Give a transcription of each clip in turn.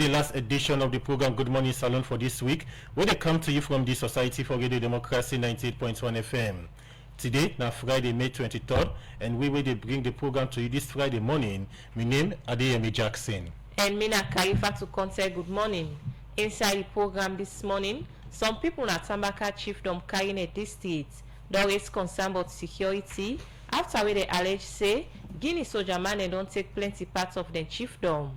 the last edition of the program Good Morning Salon for this week, where they come to you from the Society for Radio Democracy 98.1 FM. Today, now Friday, May 23rd, and we will bring the program to you this Friday morning. My name is Adeyemi Jackson. And Mina Karifa to contact good morning. Inside the program this morning, some people in Tambaka Chiefdom Karena district don't raise concern about security after where they allege say Guinea soldier man don't take plenty parts of the chiefdom.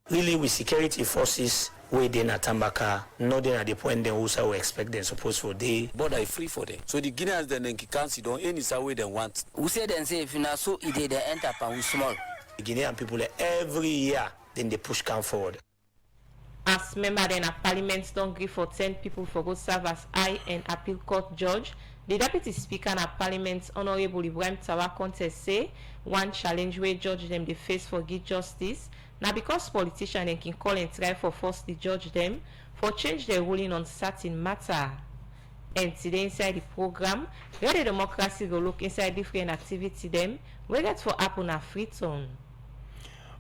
Really, with security forces within Tambaka, not at the point they also expect them supposed for they border is free for them. So the Guineans then can see don't any way they want. We say then say if you not so they enter and small. The Guinean people every year then they push come forward. As member then a parliament don't agree for 10 people for go serve as high and appeal court judge, the deputy speaker in parliament Honorable Ibrahim Tawa contest say one challenge where judge them they face for give justice. Now because politicians can call and try for force the judge them for change their ruling on certain matter. And today inside the program, where the democracy go look inside different activity them, we get for happen a free tone.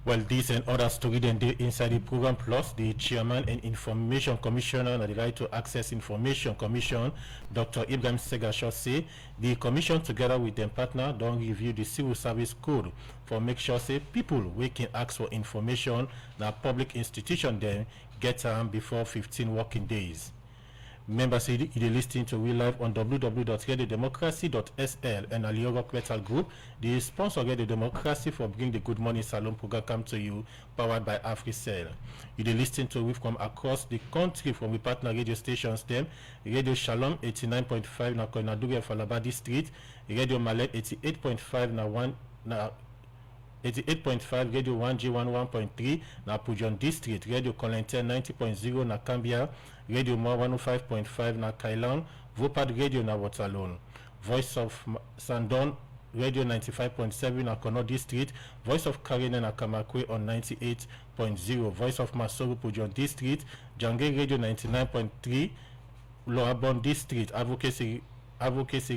Well, this and other story then they inside the program, plus the chairman and information commissioner and the right to access information commission, Dr. Ibrahim Segashaw say the commission together with their partner don't review the civil service code for make sure say people we can ask for information na public institution then get before 15 working days. Members say they listening to we live on www.radiodemocracy.sl and Aliorok Metal Group. The sponsor Radio Democracy for bringing the Good Morning Salon program come to you, powered by AfriCell. You they listening to we from across the country from the partner radio stations them. Radio Shalom 89.5 na Koinadughe Falaba District, Radio Malet 88.5 na 88.5 Radio 1G 11.3 na Pujon District, Radio Colenter 90.0 na Cambia, Radio Mo 105.5 na Kailan, Vopad Radio na Waterloo, Voice of Sandon Radio 95.7 na Kono District, Voice of Karena na Kamakwe on 98.0, Voice of Masoro Pujon District, Jange Radio 99.3 Loabon District, Advocacy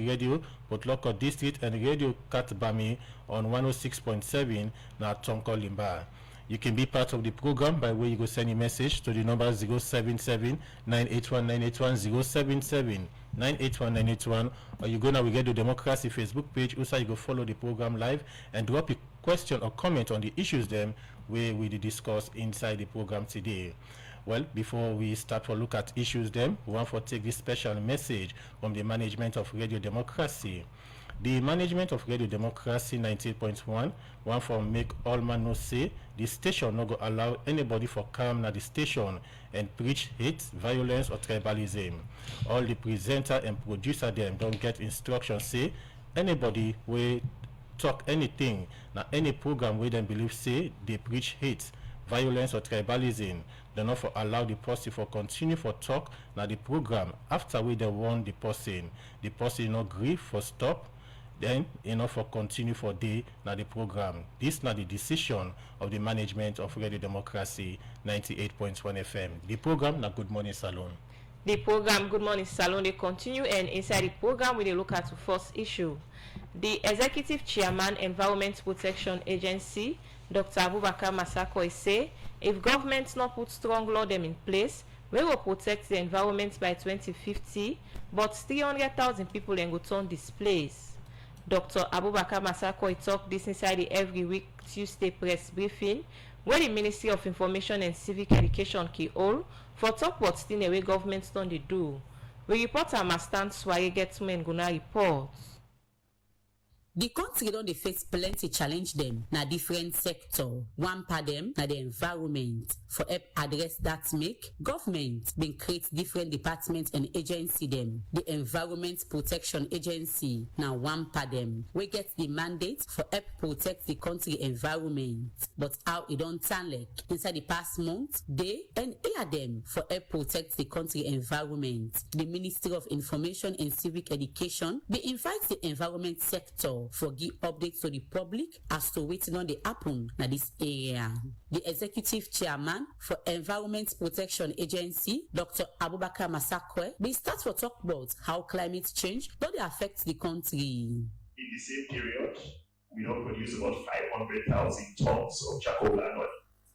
Radio, Potloko District, and Radio Katbami on 106.7 na Tonko Limba. You can be part of the program by way you go send a message to the number 077 981 981 077 981 981, or you go now we get the Democracy Facebook page. Also, you go follow the program live and drop a question or comment on the issues them where we discuss inside the program today. Well, before we start to look at issues them, we want to take this special message from the management of Radio Democracy. The management of Radio Democracy 98.1 want to make all man know say the station no go allow anybody for come na the station and preach hate, violence or tribalism. All the presenter and producer them don't get instructions say anybody will talk anything na any program where them believe say they preach hate, violence or tribalism, they not for allow the person for continue for talk na the program after we they warn the person not agree for stop, then for continue for day na the program. This na the decision of the management of Radio Democracy 98.1 FM. The program na Good Morning Salon. The program Good Morning Salon they continue, and inside the program we look at the first issue. The Executive Chairman Environment Protection Agency, Dr. Abubakar Masako, say if government not put strong law them in place, we will protect the environment by 2050, but 300,000 people then go turn displaced. Dr. Abubakar Masako talk this inside the every week Tuesday press briefing, where the Ministry of Information and Civic Education key all for talk what still away government don't they do. We report our stand Sware get men gonna reports. The country don dey face plenty challenge them na different sector. One part them na the environment. For help address that make, government been create different departments and agency them. The Environment Protection Agency na one part them. We get the mandate for help protect the country environment. But how it don't turn like inside the past month, they and hear them for help protect the country environment. The Ministry of Information and Civic Education they invite the environment sector for give updates to the public as to wetin don dey happen na this area. The Executive Chairman for Environment Protection Agency, Dr. Abubakar Masakwe, will start to talk about how climate change don dey affect the country. In the same period, we don't produce about 500,000 tons of charcoal annually.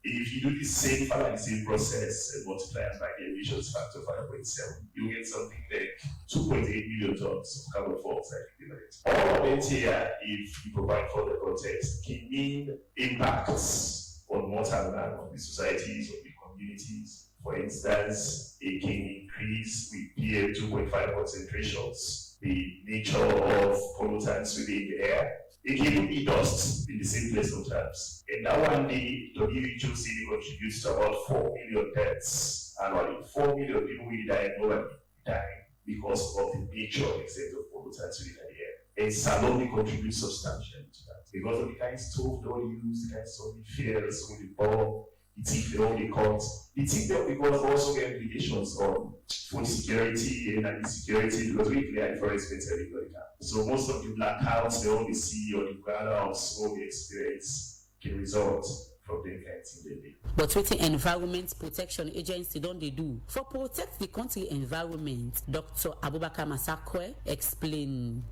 if you do the same financing process and multiply it by the emissions factor 5.7, you get something like 2.8 million tons of carbon dioxide equivalent. All of it here, if you provide further context, can mean impacts on mortal land of the societies, of the communities. For instance, it can increase with PM2.5 concentrations, the nature of pollutants within the air. It can be dust in the simplest of terms. And that one day, WHO city contributes to about 4 million deaths annually. 4 million people will die globally, dying because of the nature and extent of pollutants within the air. And Salome contributes substantially to that because of the kind of stove they all use, the kind of stuff they fear, so they bomb, the things they all they cut. The thing that because also get implications on food security and energy security because we clear the forest better everybody can. So most of the blackouts they only see or the brownouts or the experience can result from the kinds they do. But what the Environment Protection Agency don't they do for protect the country environment? Dr. Abubakar Masakwe explain.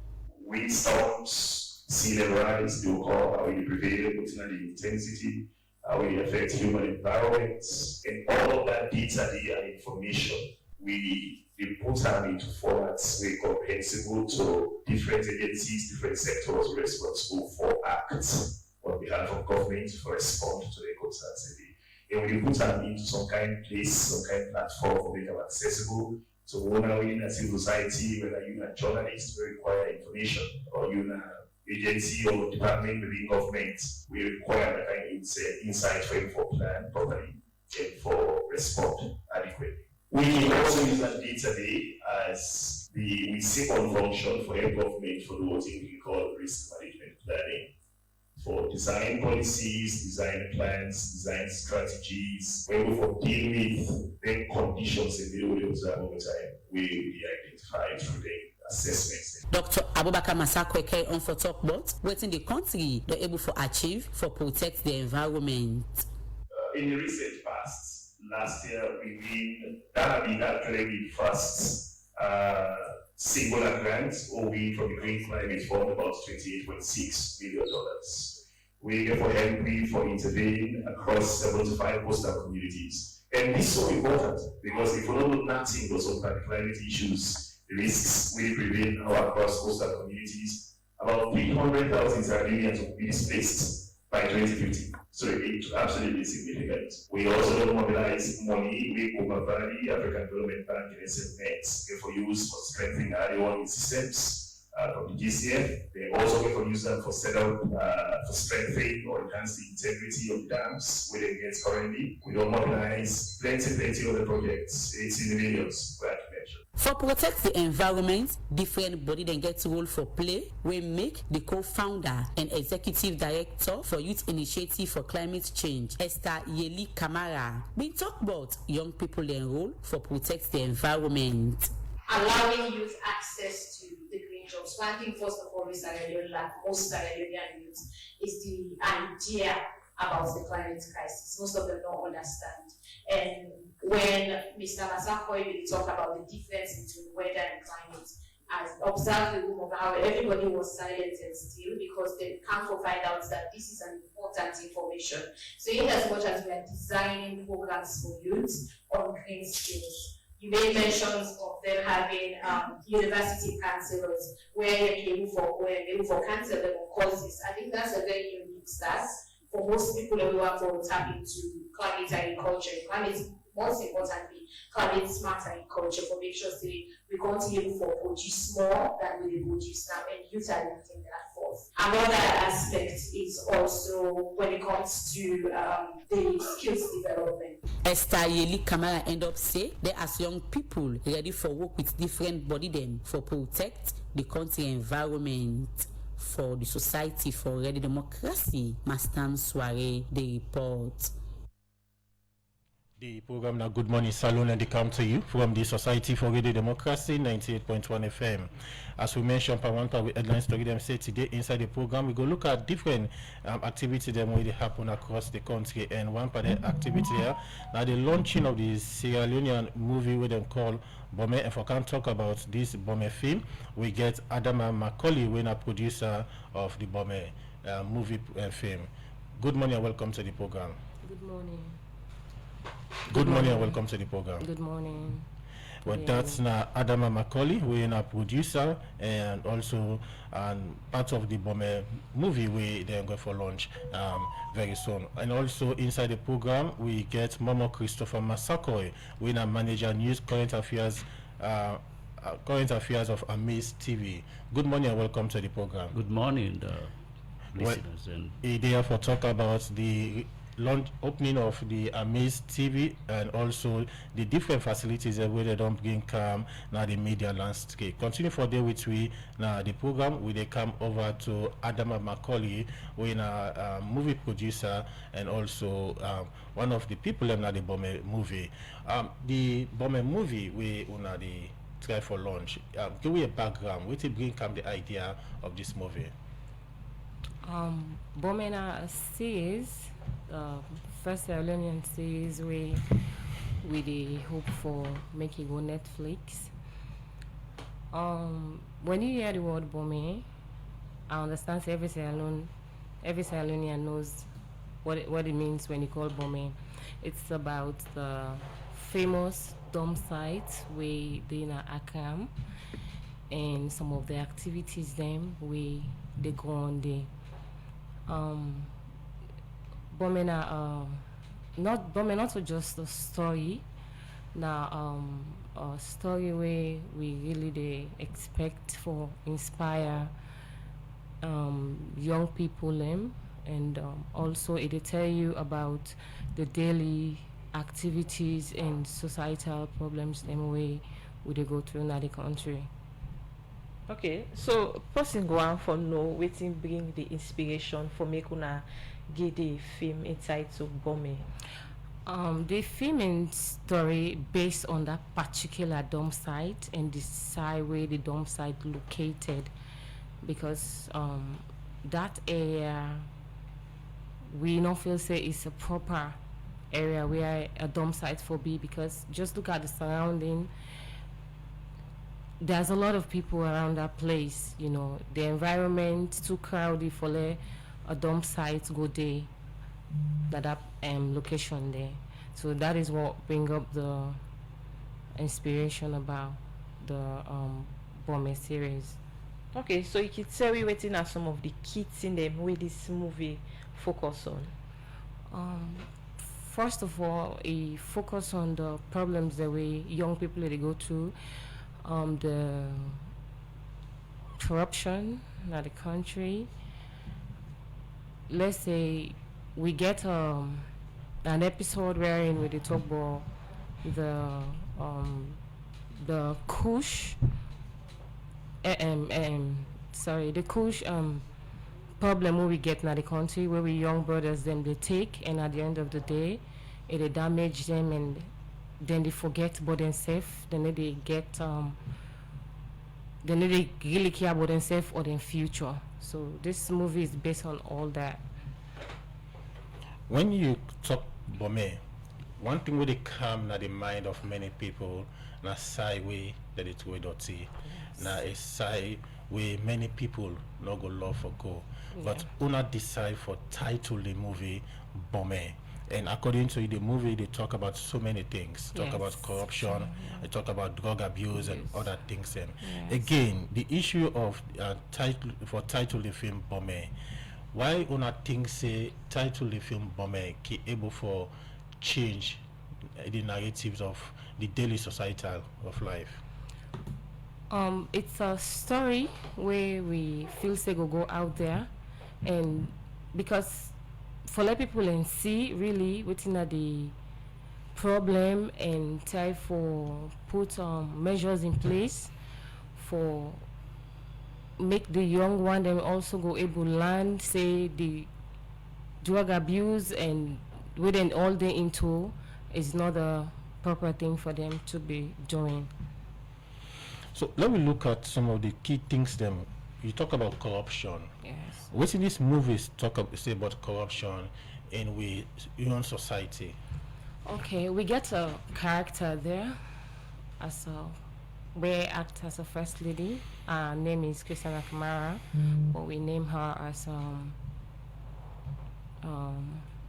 Windstorms, sea level rise, they will call how we prevail, putting on the intensity, how we affect human environments, and all of that data and information we put them into formats very comprehensible to different agencies, different sectors responsible for acts on behalf of government to respond to the concerns. And we put them into some kind of place, some kind of platform for make them accessible to whether we in a civil society, whether you're a journalist, we require information, or you're an agency or department within government, we require that kind of insight for you for plan properly and for respond adequately. We also use that data as the second function for a government for what we call risk management planning. For design policies, design plans, design strategies, where we for deal with the conditions in the way observe over time, we identify through the assessments. Dr. Abubakar Masakwe carry on for talk about what in the country they're able to achieve for protect the environment. In the recent past, last year that had been actually the first singular grant owing from the Green Climate Fund about $28.6 million. We therefore help for intervening across 75 coastal communities. And this is so important because if we don't do nothing for some climate issues, the risks will prevail across coastal communities. About 300,000 Sardinians will be displaced by 2050. So it's absolutely significant. We also mobilize money with Open Valley, African Development Bank, and SFNet for use for strengthening early warning systems from the GCF. They also for use them for setup, for strengthening or enhance the integrity of dams where they get currently. We don't mobilize plenty other projects. It's in the millions, we have to mention. For protect the environment, different body then get role for play. We make the co-founder and executive director for Youth Initiative for Climate Change, Esther Yeli Kamara. We talk about young people their role for protect the environment. Allowing youth access to the green jobs. One thing, first of all, is like most Sierra Leonean youth, is the idea about the climate crisis. Most of them don't understand. And when Mr. Masakwe really talked about the difference between weather and climate, I observed the room of how everybody was silent and still because they can't find out that this is an important information. So in as much as we are designing programs for youth on green skills, you made mentions of them having university counselors where you're able for counseling courses. I think that's a very unique start for most people who want to tap into climate agriculture. Climate, most importantly, climate smart agriculture for make sure we're going to be able to produce more than we produce now, and youth are lifting that forth. Another aspect is also when it comes to the skills development. Esther Yeli Kamara end up say they as young people ready for work with different body them for protect the country environment. For the Society for Ready Democracy, Mastan Soare, the report. The program now Good Morning Salon and they come to you from the Society for Ready Democracy 98.1 FM. As we mentioned, Pawanta with headlines story them say today inside the program we go look at different activities that will happen across the country, and one part of the activity here now the launching of the Sierra Leonean movie with them called Bome. If I can't talk about this Bome film, we get Adama Macaulay, when a producer of the Bome movie film. Good morning and welcome to the program. Good morning. Good morning and welcome to the program. Good morning. Well, Good that's now Adama Macaulay, who is a producer and also part of the Bomber movie we they're going for launch very soon. And also inside the program we get Momo Christopher Masakoi, who is a manager news current affairs of Amaze TV. Good morning and welcome to the program. Good morning, listeners. And There for talk about the launch opening of the Amaze TV and also the different facilities where they don't bring now the media landscape. Continue for day with we now the program we they come over to Adama Macaulay, who is a movie producer and also one of the people in the Bomber movie. The Bomber movie we una the try for launch. Give me a background. What it bring come the idea of this movie? Bomena series, first Leone series we the hope for making go Netflix. When you hear the word Bome, I understand every Sierra Leonean knows what it means when you call Bome. It's about the famous dump sites we in Akram and some of the activities them we they go on there. Bomena not just a story. Now a story where we really they expect for inspire young people them and also it tell you about the daily activities and societal problems them way we they go through in the country. Okay, so person go on for know waiting bring the inspiration for make una get the film entitled Bome. The film and story based on that particular dump site and the side where the dump site located, because that area we not feel say it's a proper area where a dump site for be, because just look at the surrounding. There's a lot of people around that place, you know. The environment too crowded for a dump site go there, that location there. So that is what bring up the inspiration about the Bomber series. Okay, so you could tell me waiting at some of the key things them where this movie focus on. First of all, it focus on the problems that we young people they go through. The corruption in the country. Let's say we get an episode wherein we talk about the Kush the Kush problem we get in the country, where we young brothers them they take, and at the end of the day it damage them and then they forget about themselves, then they get then they really care about themselves or their future. So this movie is based on all that. When you talk Bome, one thing really come in the mind of many people na side way that it way dirty. Na a side where many people not go love for go. But una decide for title the movie Bome. And according to the movie, they talk about so many things. Talk about corruption, they talk about drug abuse and other things. And again, the issue of title the film Bome. Why una think say title the film Bome ki able for change the narratives of the daily societal of life? It's a story where we feel say go out there, and because for let people and see really within the problem and try for put measures in place for make the young one them also go able learn say the drug abuse and within all they into is not a proper thing for them to be doing. So let me look at some of the key things them. You talk about corruption. Yes. What in these movies say about corruption in human society? Okay, we get a character there as a where act as a first lady. Her name is Christina Kamara, but we name her as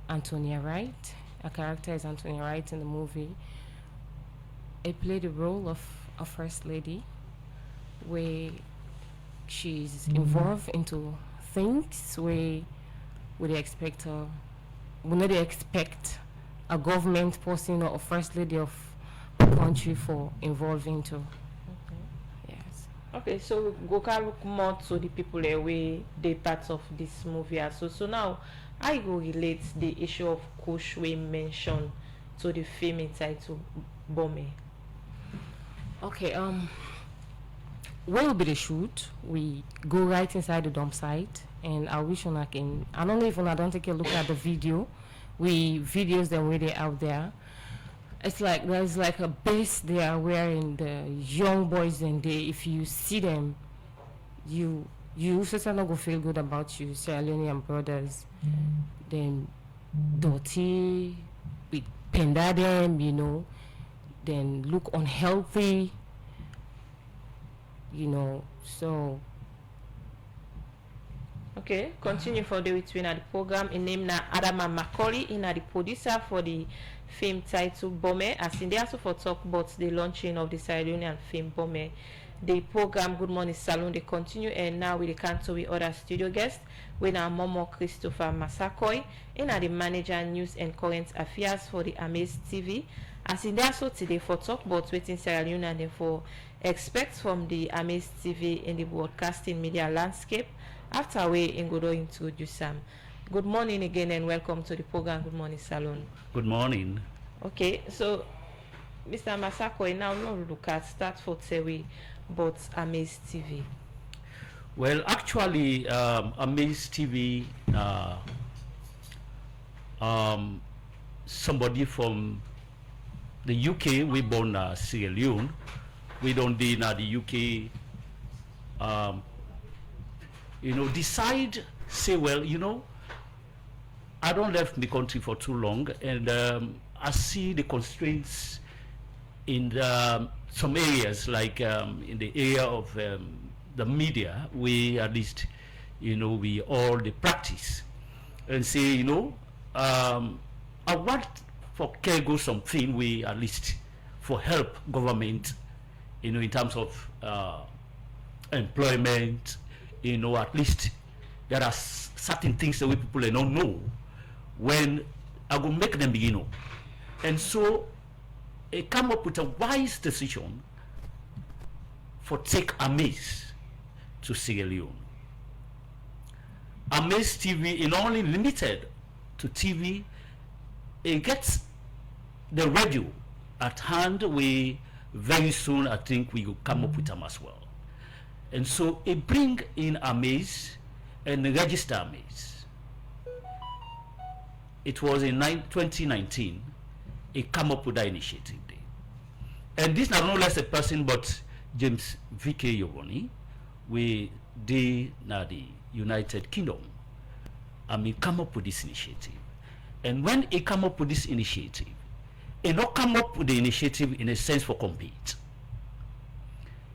Antonia Wright. Her character is Antonia Wright in the movie. It played the role of a first lady where she's involved into things where they expect her, we know they expect a government person or a first lady of the country for involving to. Yes. Okay, so we go look more to the people where they part of this movie also. So now I go relate the issue of Kush we mentioned to the film entitled Bome. Okay, when will be the shoot? We go right inside the dump site, and I wish I can. I don't know if I don't take a look at the video. We videos them where they out there. It's like there's like a base they are wearing, the young boys, and they, if you see them, you certainly not go feel good about you, Sierra Leonean brothers. Then dirty, with penda them, you know, then look unhealthy, you know, so. Okay, continue for the between the program. In name na Adama Macaulay, in the producer for the film titled Bome, as in they also for talk about the launching of the Sierra Leonean film Bome. The program Good Morning Salon they continue, and now we can to with other studio guests. We now Momo Christopher Masakoy, in the manager news and current affairs for the Amaze TV. As in there so today for talk about waiting Sierra Leone and for expect from the Amaze TV in the broadcasting media landscape. After we Ngodo introduce Sam. Good morning again and welcome to the program Good Morning Salon. Good morning. Okay, so Mr. Masakoy, now no look at start for Tewi but Amaze TV. Well, actually, Amaze TV, somebody from the UK, we born Sierra Leone. We don't be in the UK. Decide, say, well, I don't left the country for too long, and I see the constraints in some areas, like in the area of the media, we at least, we all the practice, and say, I want for Kego something we at least for help government, in terms of employment. At least there are certain things that we people don't know when I will make them begin. And so I come up with a wise decision for take Amaze to Sierra Leone. Amaze TV is not only limited to TV, it gets the radio at hand. We very soon, I think, we will come up with them as well. And so it bring in Amaze and register Amaze. It was in 2019, it come up with that initiative day. And this not less a person but James V.K. Yogoni, we did the United Kingdom. Come up with this initiative. And when it come up with this initiative, it not come up with the initiative in a sense for compete.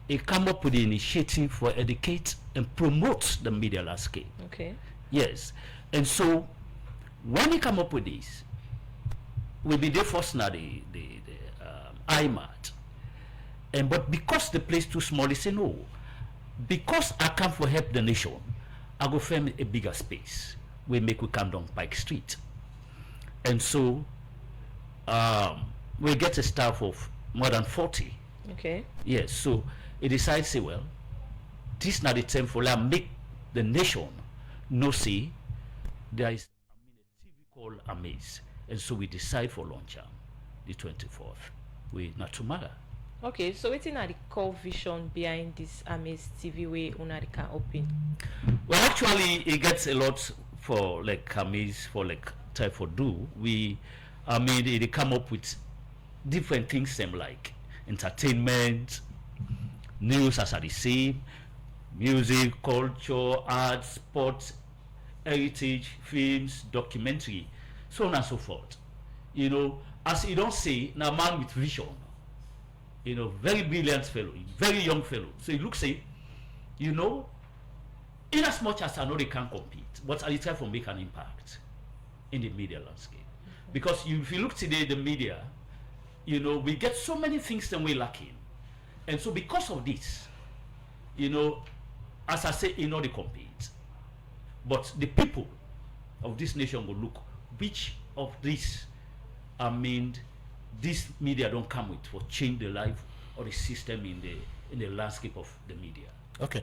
It come up with the initiative for educate and promote the media landscape. Okay. Yes. And so when it come up with this, we be there first now the IMAT. But because the place too small, they say no. Because I come for help the nation, I go find a bigger space. We come down Pike Street. And so we get a staff of more than 40. Okay. Yes, so it decides, say, well, this is not the time for make the nation know, see, there is a TV called Amaze. And so we decide for launch the 24th with Natumara. Okay, so what's the core vision behind this Amaze TV way una can open? Well, actually, it gets a lot for like Amaze for like type for do. They come up with different things, same like entertainment, news as are the same, music, culture, art, sports, heritage, films, documentary, so on and so forth. As you don't say, now man with vision, very brilliant fellow, very young fellow. So it looks say, in as much as I know they can't compete, but I try to make an impact. in the media landscape. Because if you look today, the media, you know, we get so many things that we're lacking. And so because of this, you know, as I say, you know, they compete. But the people of this nation will look which of these, I mean, this media don't come with for change the life or the system in the landscape of the media. Okay,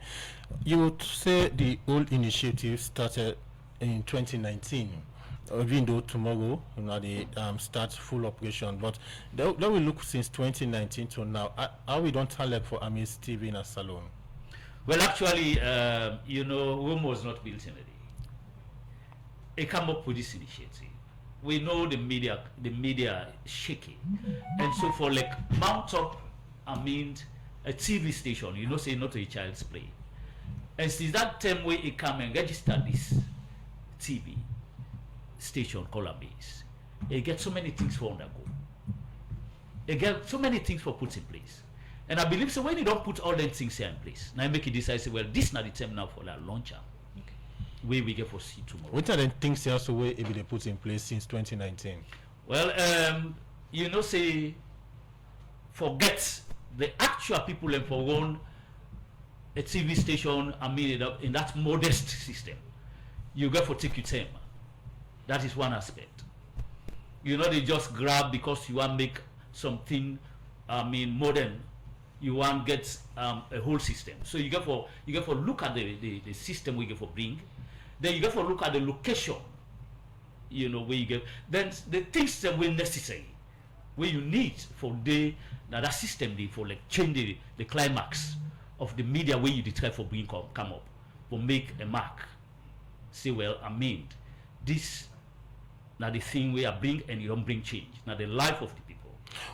you would say the whole initiative started in 2019, even though tomorrow, you know, they start full operation. But then we look since 2019 to now. How we don't tell for Amis TV in a salon? Well, actually, you know, Rome was not built in a day. It came up with this initiative. We know the media is shaky, and so for like mount up, I mean, a TV station, you know, say not a child's play. And since that time where it come and register this TV station called Amis, it gets so many things for undergo. It gets so many things for put in place. And I believe so when you don't put all them things here in place, now you make it decide, say, well, this is not the time now for that launcher. Where we get for see tomorrow. What are the things here so where they put in place since 2019? Well, you know, say, forget the actual people and for one a TV station, I mean, in that modest system, you get for take your time. That is one aspect. You know, they just grab because you want to make something, I mean, modern. You want to get a whole system. So you get for look at the system we get for bring. Then you get for look at the location. You know, where you get then the things that were necessary, where you need for that system for like change the climax of the media where you try for bring come up for make a mark. Say, well, I mean, this now the thing where I bring and you don't bring change. Now the life of the people.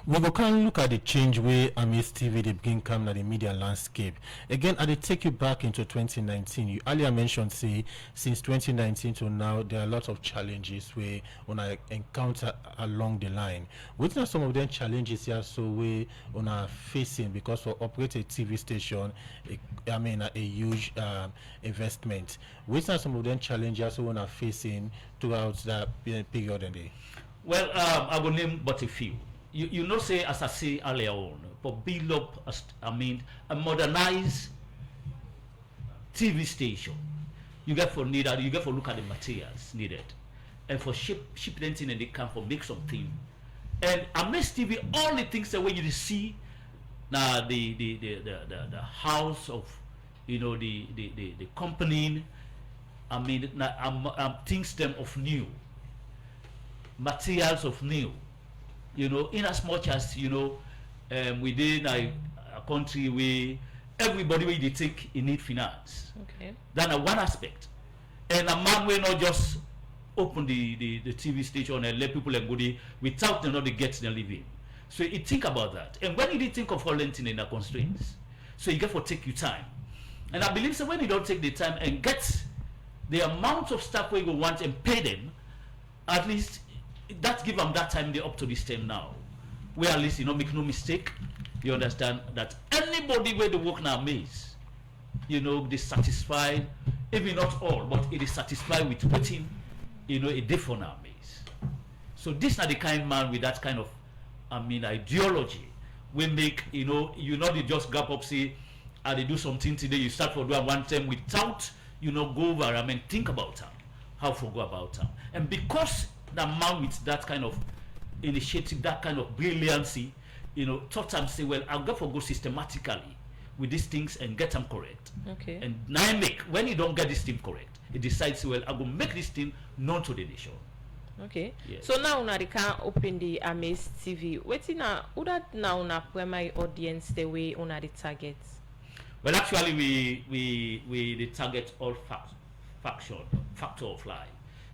We go can look at the change where Amis TV they begin come in the media landscape. Again, I take you back into 2019. You earlier mentioned, say, since 2019 to now, there are a lot of challenges where when I encounter along the line. What are some of them challenges here so we are facing because for operate a TV station, a huge investment. What are some of them challenges we are facing throughout that period and day? Well, I will name but a few. You know, say, as I say earlier on, for build up, a modernized TV station, you get for needed, you get for look at the materials needed, and for ship them in and they can for make something. And Amis TV, all the things that when you see now the house of, you know, the company, I mean, things them of new, materials of new. You know, in as much as, you know, within a country where everybody where they take in need finance. Okay. That's one aspect. And a man will not just open the TV station and let people go there without them not get their living. So you think about that. And when you did think of all anything in the constraints, so you get for take your time. And I believe so when you don't take the time and get the amount of stuff where you want and pay them, at least that give them that time they up to this time now, where at least, you know, make no mistake, you understand that anybody where they work now Amis, you know, they satisfied, even not all, but it is satisfied with putting, you know, a different now Amis. So this are the kind of man with that kind of, I mean, ideology we make, you know, they just grab up, say, they do something today, you start for doing one time without, you know, go over, I mean, think about them, how to go about them. And because the man with that kind of initiative, that kind of brilliancy, you know, thought time say, well, I'll go systematically with these things and get them correct. Okay. And now when you don't get this thing correct, it decides, well, I will make this thing known to the nation. Okay. Yes. So now we can open the Amis TV. What's now? Who that now na primary audience the way on the targets? Well, actually, we the target all factor of life.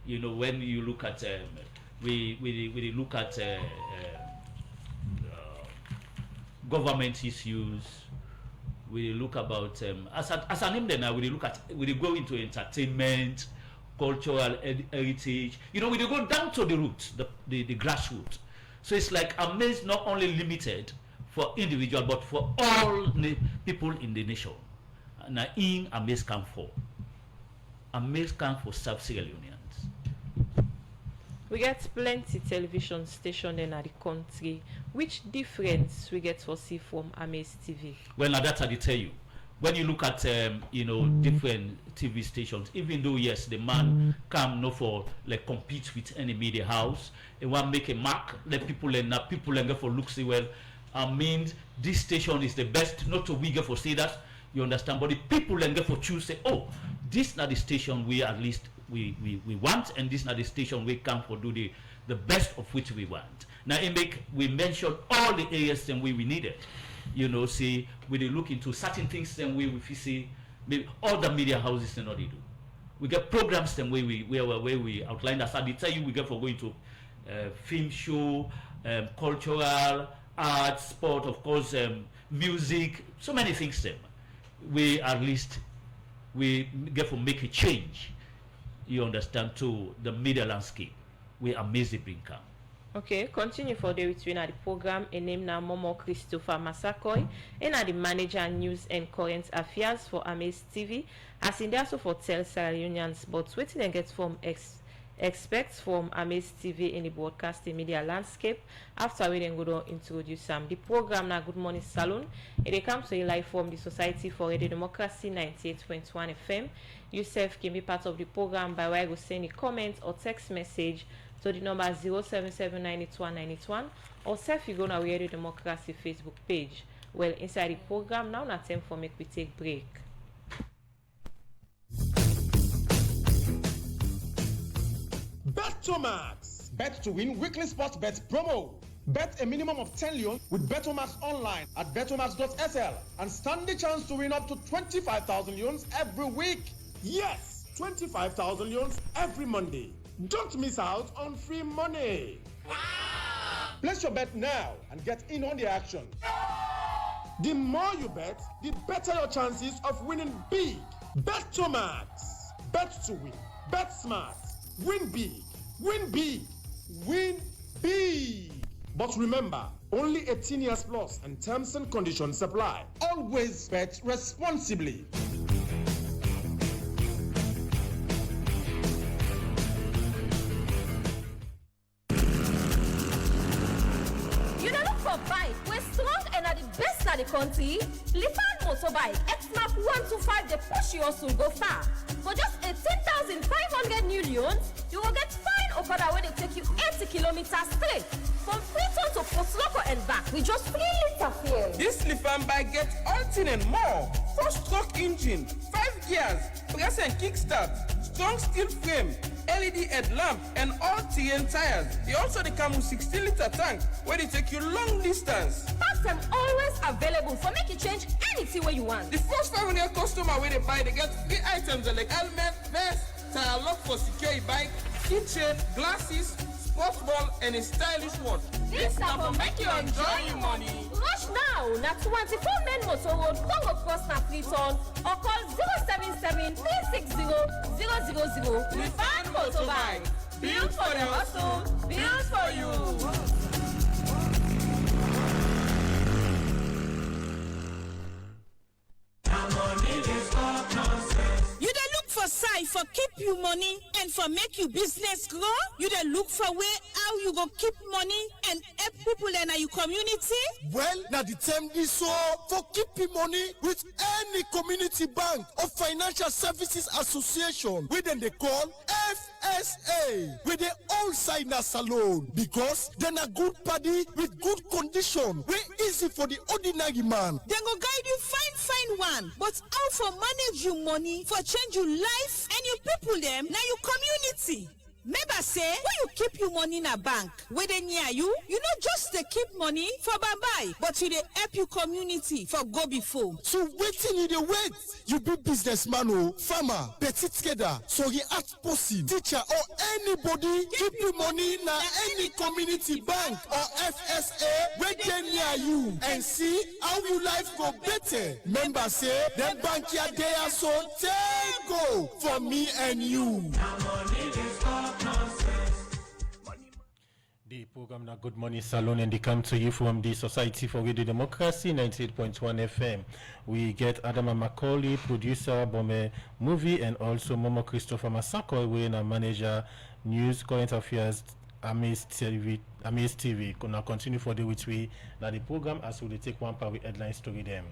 You know, when you look at we look at government issues, we look about as I name them now, we go into entertainment, cultural heritage. You know, we go down to the roots, the grassroots. So it's like Amis not only limited for individual but for all people in the nation. Now in Amis come for serve Sierra Leoneans. We get plenty television station in the country. Which difference we get for see from Amaze TV? Well, now that I tell you. When you look at different TV stations, even though yes, the man come no for like compete with any media house, and want make a mark, let people learn that people learn for look see well. I mean, this station is the best. Not to we get for say that you understand, but the people learn for choose say, oh, this not the station we at least we want, and this not the station we come for do the best of which we want. Now, we mention all the areas and we needed. See, we they look into certain things and we see maybe all the media houses and what they do. We get programs and where we outline that. I did tell you we get for going to film show, cultural, arts, sport, of course, music, so many things. We at least we get for make a change. You understand to the media landscape. We amazingly come. Okay, continue for the between the program. A name now Momo Christopher Masakoy, and the manager news and current affairs for Amaze TV. As in there also for tell Sierra Unions, but waiting and get from expects from Amaze TV in the broadcasting media landscape. After we then go to introduce some the program now Good Morning Salon. It comes to you live from the Society for Radio Democracy 98.1 FM. Yourself can be part of the program by way of send a comment or text message to the number 0779191 or self you go on our Radio Democracy Facebook page. Well, inside the program now, not time for make we take break. Bet to Max. Bet to win weekly sports bet promo. Bet a minimum of 10 leon with Betomax online at betomax.sl and stand the chance to win up to 25,000 leons every week. Yes, 25,000 leons every Monday. Don't miss out on free money. Wow! Place your bet now and get in on the action. The more you bet, the better your chances of winning big. Bet to Max. Bet to win. Bet smart. Win big. Win big. Win big. But remember, only 18 years plus and terms and conditions apply. Always bet responsibly. The country, Lifan Motorbike X-Mark 125 they push you also go far. For just 18,500 new loans, you will get fine Okada where they take you 80 kilometers straight. From Freetown to Posloko and back with just 3 liter fuel. This Lifan bike gets all thing and more. 4-stroke engine, 5 gears, press and kickstart, strong steel frame, LED headlamp, and all TN tires. They also come with 16-liter tank where they take you long distance. Parts are always available for make you change anything where you want. The first 500 customer where they buy, they get 3 items like helmet, vest, tire lock for secure bike, keychain, glasses, sports ball, and a stylish watch. This stuff will make you enjoy your money. Rush now, na 24 main motor road, Congo Cross na Freetown, or call 077-360-000. Refine Motorbike. Built for the hustle, built for you. You dey look for side for keep you money and for make you business grow? You dey look for way how you go keep money and help people in your community? Well, now the term is so for keeping money with any community bank or financial services association, which then they call FSA, with the all side na salon, because then a good party with good condition, way easy for the ordinary man. They go guide you fine one, but how for manage your money for change your life and your people them now your community. Remember say when you keep your money in a bank where they near you not just they keep money for bye but you they help your community for go before. So waiting you the wait. You be businessman or farmer, petit trader, so he act person, teacher or anybody keep your money in any community bank or FSA where they near you and see how your life go better. Remember say them bank here they are so take go for me and you. The program now Good Morning Salon and they come to you from the Society for Radio Democracy 98.1 FM. We get Adama Macaulay, producer, Bome Movie, and also Momo Christopher Masako, we are manager, news, current affairs Amaze TV. Gonna continue for the which we now the program as we take one part with headline story them.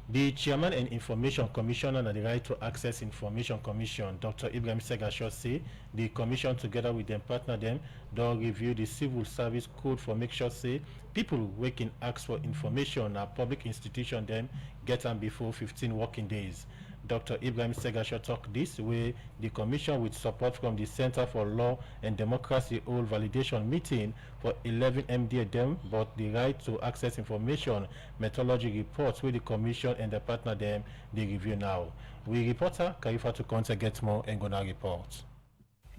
The Chairman and Information Commissioner and the Right to Access Information Commission, Dr. Ibrahim Segasho, say the Commission together with them partner them don't review the Civil Service Code for make sure say people who can ask for information at public institution them get them before 15 working days. Dr. Ibrahim Segasho talked this way the Commission with support from the Center for Law and Democracy hold validation meeting for 11 MDA them but the right to access information methodology reports with the Commission and the partner them they review now. We reporter Kaifa to contact get more and gonna report.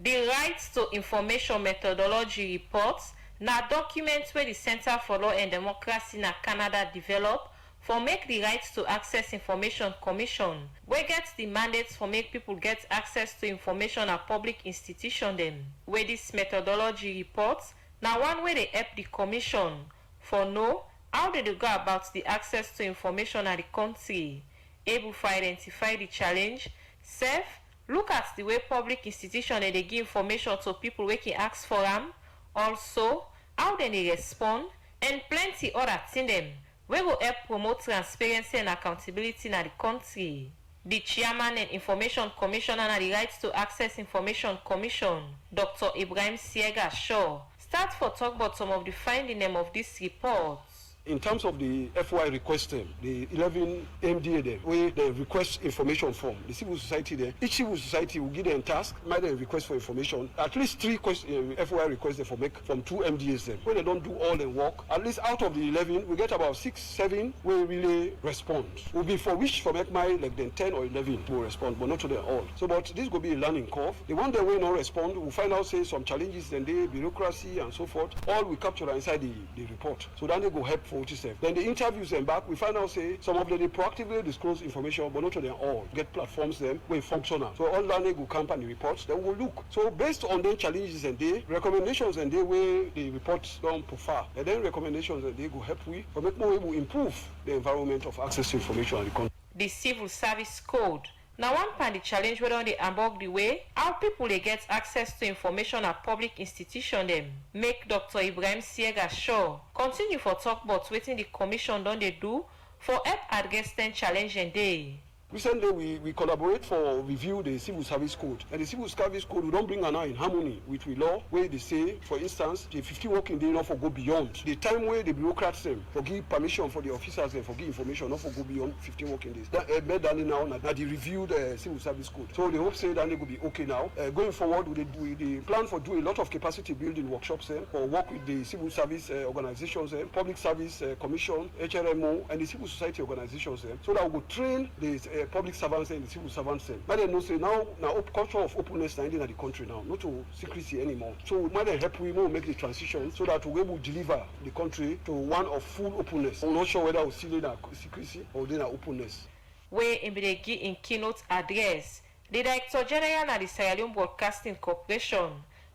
The right to information methodology reports na documents where the Center for Law and Democracy na Canada develop for make the right to access information commission where gets the mandates for make people get access to information at public institution them. Where this methodology reports now one way they help the commission for know how they do go about the access to information at the country, able to identify the challenge, self, look at the way public institution they give information to people where can ask for them, also how they respond, and plenty other thing them. We will help promote transparency and accountability in the country. The Chairman and Information Commissioner and the Rights to Access Information Commission, Dr. Ibrahim Segasho, start for talk about some of the finding them of this report. In terms of the FY request them, the 11 MDA them, where they request information from the civil society there, each civil society will give them task, might they request for information, at least 3 FY requests they for make from 2 MDAs them. When they don't do all the work, at least out of the 11, we get about 6, 7 will really respond. Will be for which for make my like then 10 or 11 will respond, but not to them all. So but this will be a learning curve. The one that will not respond, we'll find out say some challenges and the bureaucracy and so forth, all we capture inside the report. So then they go help for then the interviews them back, we find out say some of them they proactively disclose information, but not to them all. Get platforms them where functional. So all that they go company reports, then we'll look. So based on the challenges and the recommendations and the way the reports don't prefer, and then recommendations and they go help we for make more able improve the environment of access to information in the country. The Civil Service Code. Now one part the challenge whether they unbug the way how people they get access to information at public institution them. Make Dr. Ibrahim Segasho continue for talk about waiting the commission done they do for help address them challenge and day. Recently, we collaborate for review the Civil Service Code. And the Civil Service Code, we don't bring an eye in harmony with the law, where they say, for instance, the 50 working day not for go beyond. The time where the bureaucrats them for give permission for the officers and for give information not for go beyond 15 working days. That made that now that they reviewed the Civil Service Code. So they hope say that they will be okay now. Going forward, we plan for do a lot of capacity building workshops for work with the civil service organizations, public service commission, HRMO, and the civil society organizations so that we will train the public servants and the civil servants. But they know say now culture of openness in the country now, not to secrecy anymore. So might help we more make the transition so that we will deliver the country to one of full openness. I'm not sure whether we see that secrecy or then openness. Where in keynote address, the Director General of the Sierra Leone Broadcasting Corporation,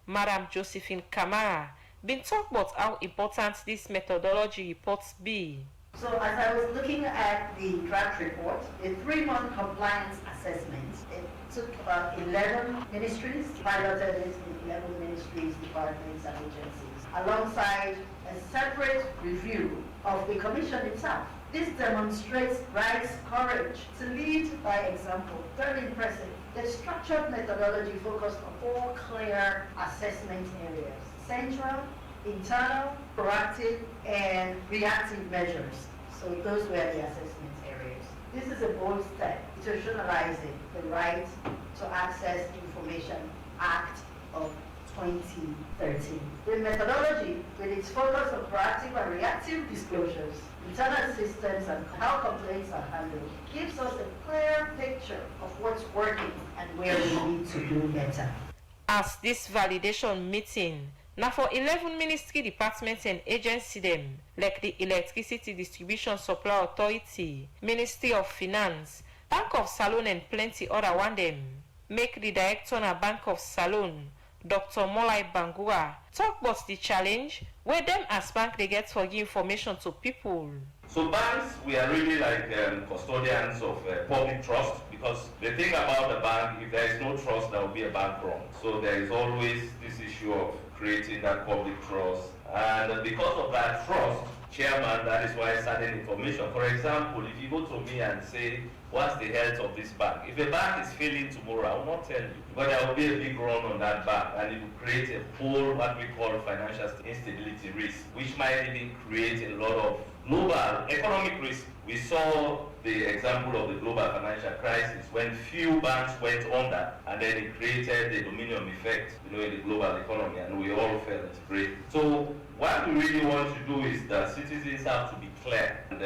Madam Josephine Kamara, been talk about how important this methodology reports be. So as I was looking at the draft report, the 3-month compliance assessment, it took about 11 ministries, piloted it in 11 ministries, departments and agencies, alongside a separate review of the commission itself. This demonstrates Wright's courage to lead by example. Very impressive. The structured methodology focused on 4 clear assessment areas: central, internal, proactive, and reactive measures. So those were the assessment areas. This is a bold step, institutionalizing the Right to Access Information Act of 2013. The methodology, with its focus on proactive and reactive disclosures, internal systems, and how complaints are handled, gives us a clear picture of what's working and where we need to do better. As this validation meeting, now for 11 ministry departments and agencies them, like the Electricity Distribution Supply Authority, Ministry of Finance, Bank of Salon and plenty other one them. Make the director of Bank of Salon, Dr. Molai Bangura, talk about the challenge where them as bank they get for give information to people. So banks, we are really like custodians of public trust, because the thing about the bank, if there is no trust, there will be a bank wrong. So there is always this issue of creating that public trust. And because of that trust, chairman, that is why certain information, for example, if you go to me and say, what's the health of this bank? If a bank is failing tomorrow, I will not tell you, but there will be a big run on that bank, and it will create a whole, what we call financial instability risk, which might even create a lot of global economic risk. We saw the example of the global financial crisis when few banks went under, and then it created the dominion effect, in the global economy, and we all felt great. So what we really want to do is that citizens have to be clear and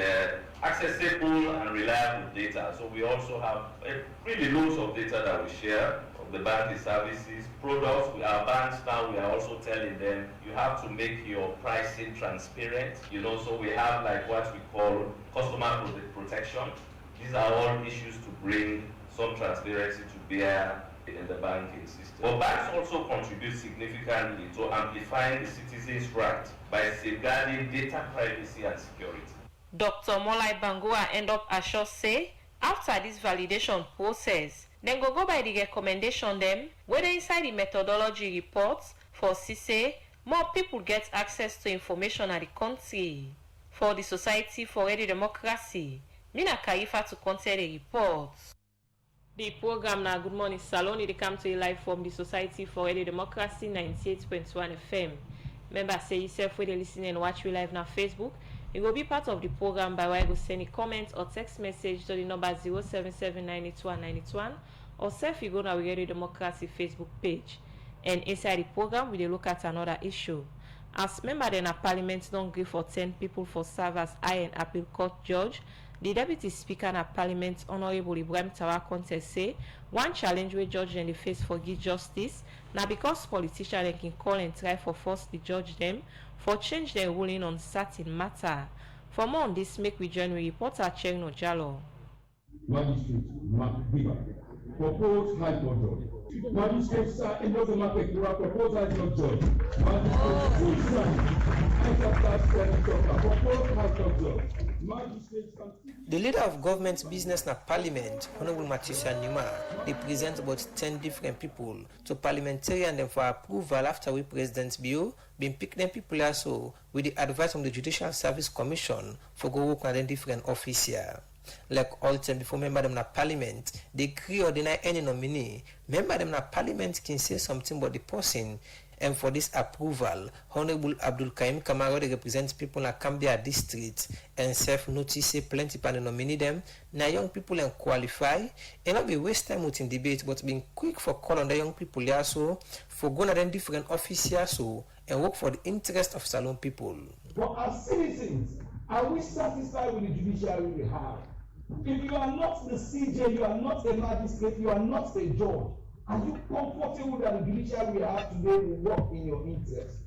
accessible and reliable data. So we also have really loads of data that we share of the banking services, products. Our banks now, we are also telling them, you have to make your pricing transparent. So we have like what we call customer protection. These are all issues to bring some transparency to bear in the banking system. But banks also contribute significantly to amplifying the citizens' rights by safeguarding data privacy and security. Dr. Molai Bangua end up assure say, after this validation process, then go by the recommendation them, whether inside the methodology reports for say more people get access to information at the country. For the Society for Ready Democracy, Mina Kaifa to consider the reports. The program now Good Morning Salon, it come to you live from the Society for Ready Democracy 98.1 FM. Remember, say yourself where they listen and watch you live now Facebook. You will be part of the program by way of sending comment or text message to the number 077921991 or self you go to our Radio Democracy Facebook page. And inside the program, we will look at another issue. As member in a parliament don't agree for 10 people for serve as high and appeal court judge, the Deputy Speaker in Parliament, Honorable Ibrahim Tawa say one challenge we judge in the face for give justice now because politicians can call and try for force the judge them for change their ruling on certain matter. For more on this, make we join reporter Cherno Jallo. Magistrate Mark Biba proposed High Court judge. Magistrate Sir Endozo Makekura proposed High Court judge. Magistrate proposed High Court judge. The leader of government business na parliament, Honorable Matisa Numa, represents about 10 different people to parliamentarian them for approval after we President's bill been pick them people also with the advice from the Judicial Service Commission for go work on different office here. Like all time before member them na parliament, they agree or deny any nominee. Member them na parliament can say something about the person. And for this approval, Honorable Abdul Kaim Kamara represents people in Cambia district and self-notice say plenty pan nominate them. Now young people and qualify and not be waste time within debate, but being quick for call on the young people also for going to different offices so and work for the interest of Salon people. But as citizens, are we satisfied with the judiciary we have? If you are not the CJ, you are not a magistrate, you are not a judge. Are you comfortable that the judiciary we have today will work in your interest?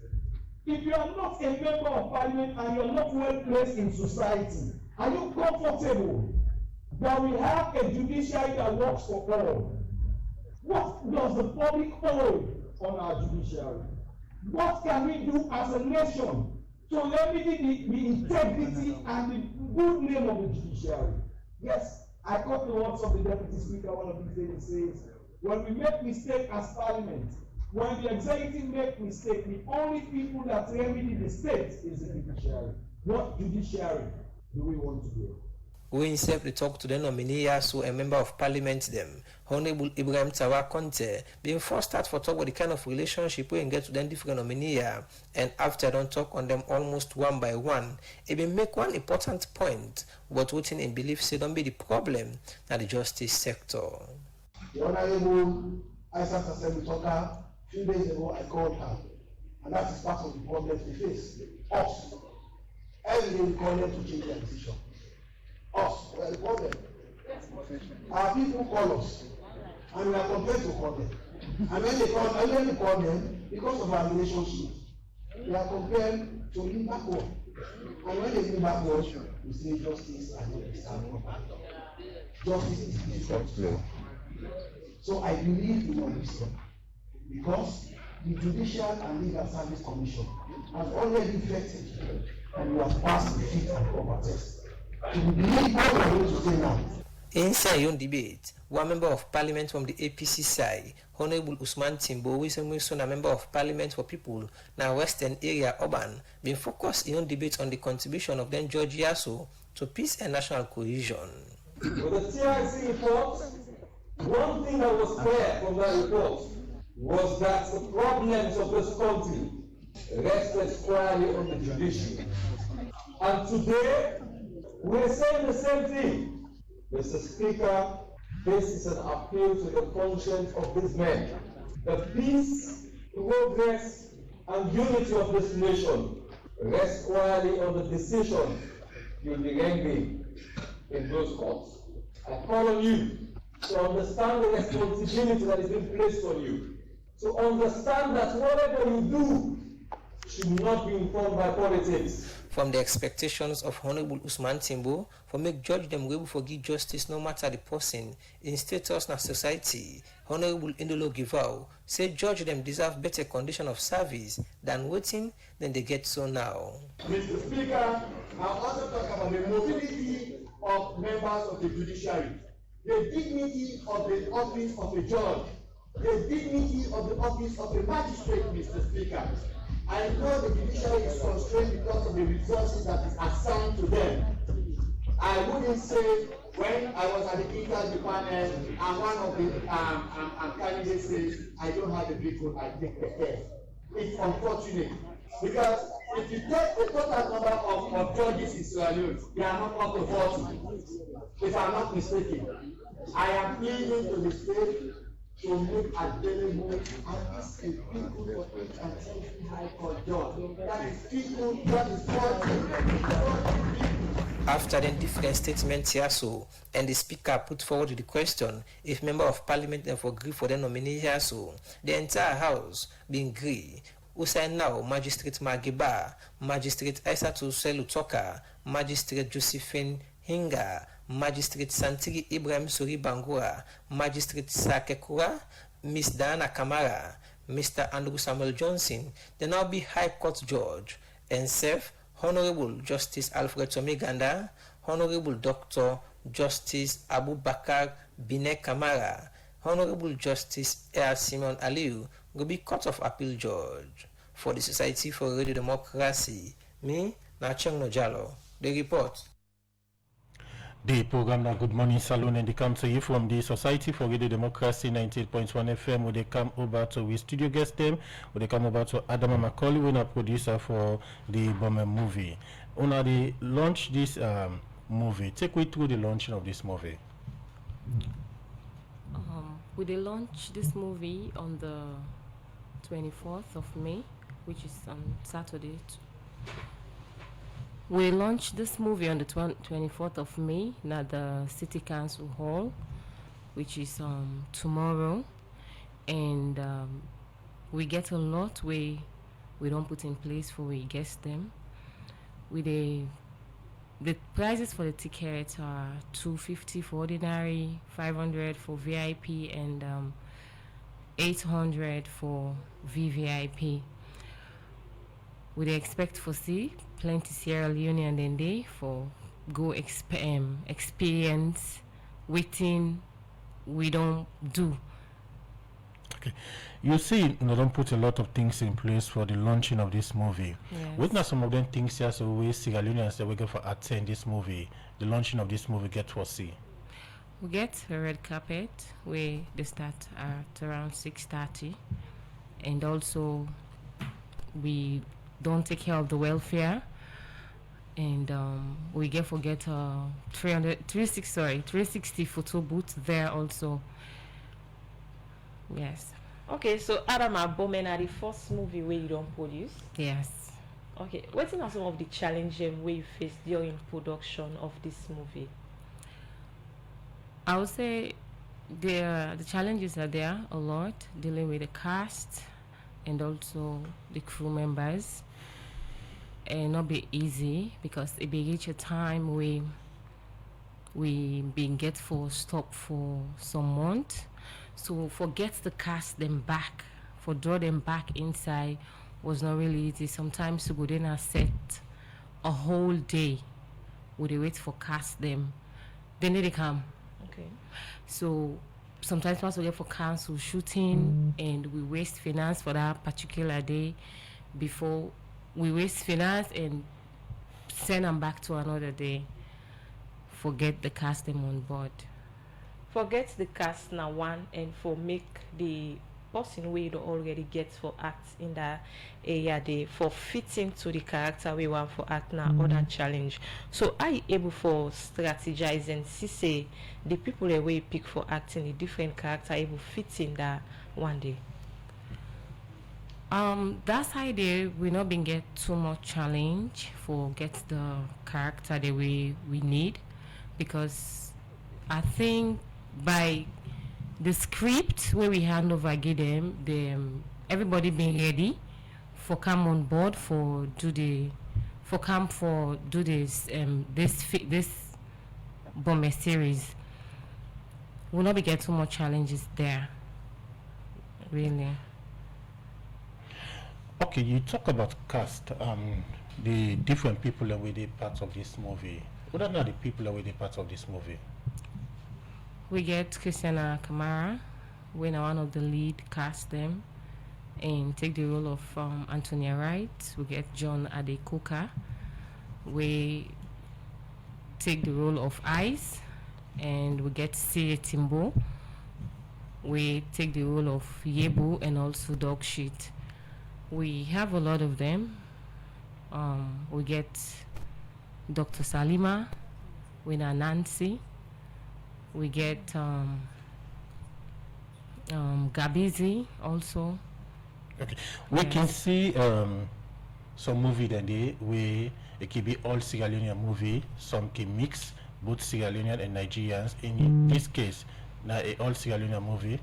If you are not a member of parliament and you are not well placed in society, are you comfortable that we have a judiciary that works for all? What does the public owe on our judiciary? What can we do as a nation to remedy the integrity and the good name of the judiciary? Yes, I caught the words of the Deputy Speaker one of these days says, when we make mistake as parliament, when the executive make mistake, the only people that remedy the state is the judiciary. What judiciary do we want to do? We himself to talk to the nominee so a member of parliament them, Honorable Ibrahim Tawa Conte, being first start for talk about the kind of relationship we can get to them different nominee and after don't talk on them almost one by one, it will make one important point, but waiting in belief say don't be the problem at the justice sector. The Honorable Isaac Assembly talker, a few days ago, I called her, and that is part of the problems we face. Us. Every day we call them to change their decision. Us, we are the problem. Our people call us, and we are compelled to call them. And when we call them, because of our relationship, we are compelled to lean backward. And when they lean backward, we say justice and justice is difficult. So I believe in your wisdom because the Judicial and Legal Service Commission has already vetted and you have passed the fit and proper test. So we believe what we are going to say now. Inside your debate, one member of parliament from the APC side, Honorable Usman Timbo, who is a member of parliament for people now Western area urban, been focused in debate on the contribution of then George Yasso to peace and national cohesion. With the TIC report, one thing that was clear from that report was that the problems of this country rested squarely on the judiciary. And today, we're saying the same thing. Mr. Speaker, this is an appeal to the conscience of these men. The peace, progress, and unity of this nation rest squarely on the decision you'll be rendering in those courts. I call on you to understand the responsibility that is being placed on you, to understand that whatever you do should not be informed by politics. From the expectations of Honorable Usman Timbo for make judge them able to give justice no matter the person in status na society, Honorable Indolo Givao say judge them deserve better condition of service than waiting than they get so now. Mr. Speaker, I also talk about the mobility of members of the judiciary, the dignity of the office of a judge, the dignity of the office of a magistrate, Mr. Speaker. I know the judiciary is constrained because of the resources that is assigned to them. I wouldn't say when I was at the interview panel and one of the candidates says, I don't have a vehicle, I take the test. It's unfortunate because if you take the total number of judges in Sierra Leone, they are not up to 40, if I'm not mistaken. I am pleading to the state to make available at least a people for each and every high court judge. That is people, that is 40. After the different statements here, and the speaker put forward the question if member of parliament therefore agree for the nominee here, the entire house being agree. Usai now Magistrate Magiba, Magistrate Aissatou Selutoka, Magistrate Josephine Hinga, Magistrate Santiri Ibrahim Suri Bangura, Magistrate Sakekura, Miss Diana Kamara, Mr. Andrew Samuel Johnson, they now be High Court Judge, and serve Honorable Justice Alfred Tomiganda, Honorable Dr. Justice Abubakar Bine Kamara, Honorable Justice Air Simon Aliu will be Court of Appeal Judge. For the Society for Radio Democracy, me, Nacheng Nojalo, the report. The program now Good Morning Saloon, and they come to you from the Society for Radio Democracy 98.1 FM. Where they come over to we studio guest them, where they come over to Adama Macaulay, who is a producer for the Bomber movie. When they launch this movie, take me through the launching of this movie. We they launch this movie on the 24th of May, which is on Saturday. We launched this movie on the 24th of May at the City Council Hall, which is tomorrow, and we get a lot we don't put in place for we guest them. The prices for the tickets are $250 for ordinary, $500 for VIP, and $800 for VVIP. We expect for see plenty Sierra Leone and then they for go experience waiting we don't do. Okay, you see, you don't put a lot of things in place for the launching of this movie. Yes. What are some of them things here? So we Sierra Leoneans that we go for attend this movie, the launching of this movie get for see. We get a red carpet where they start at around 6:30, and also we don't take care of the welfare, and we forget 360 photo booth there also. Yes. Okay, so Adama Bomen are the first movie where you don't produce? Yes. Okay, what are some of the challenges where you faced during production of this movie? I would say the challenges are there a lot, dealing with the cast and also the crew members. And not be easy because it be reach a time we been get for stop for some month, so forget the cast them back, for draw them back inside was not really easy. Sometimes we would then set a whole day would they wait for cast them, then they come Okay. So sometimes we also get for council shooting, and we waste finance for that particular day before we waste finance and send them back to another day. Forget the cast them on board. Forget the cast now one, and for make the person we don't already get for act in that area they for fitting to the character we want for act now other challenge. So are you able for strategize and see say the people that we pick for acting the different character able fit in that one day? That's idea we not been get too much challenge for get the character that we need, because I think by the script where we hand over give them everybody being ready for come on board for do this this bomber series. Will not be get too much challenges there, really. Okay, you talk about cast, the different people that were the parts of this movie. What are the people that were the parts of this movie? We get Christina Kamara, when one of the lead cast them, and take the role of Antonia Wright. We get John Adekoka. We take the role of Ice, and we get Siri Timbo. We take the role of Yebu and also Dog Shit. We have a lot of them. We get Dr. Salima, Winner Nancy. We get Gabizi also. Okay, we can see some movie that they where it can be all Sierra Leonean movie. Some can mix both Sierra Leonean and Nigerians. In this case, now a all Sierra Leonean movie.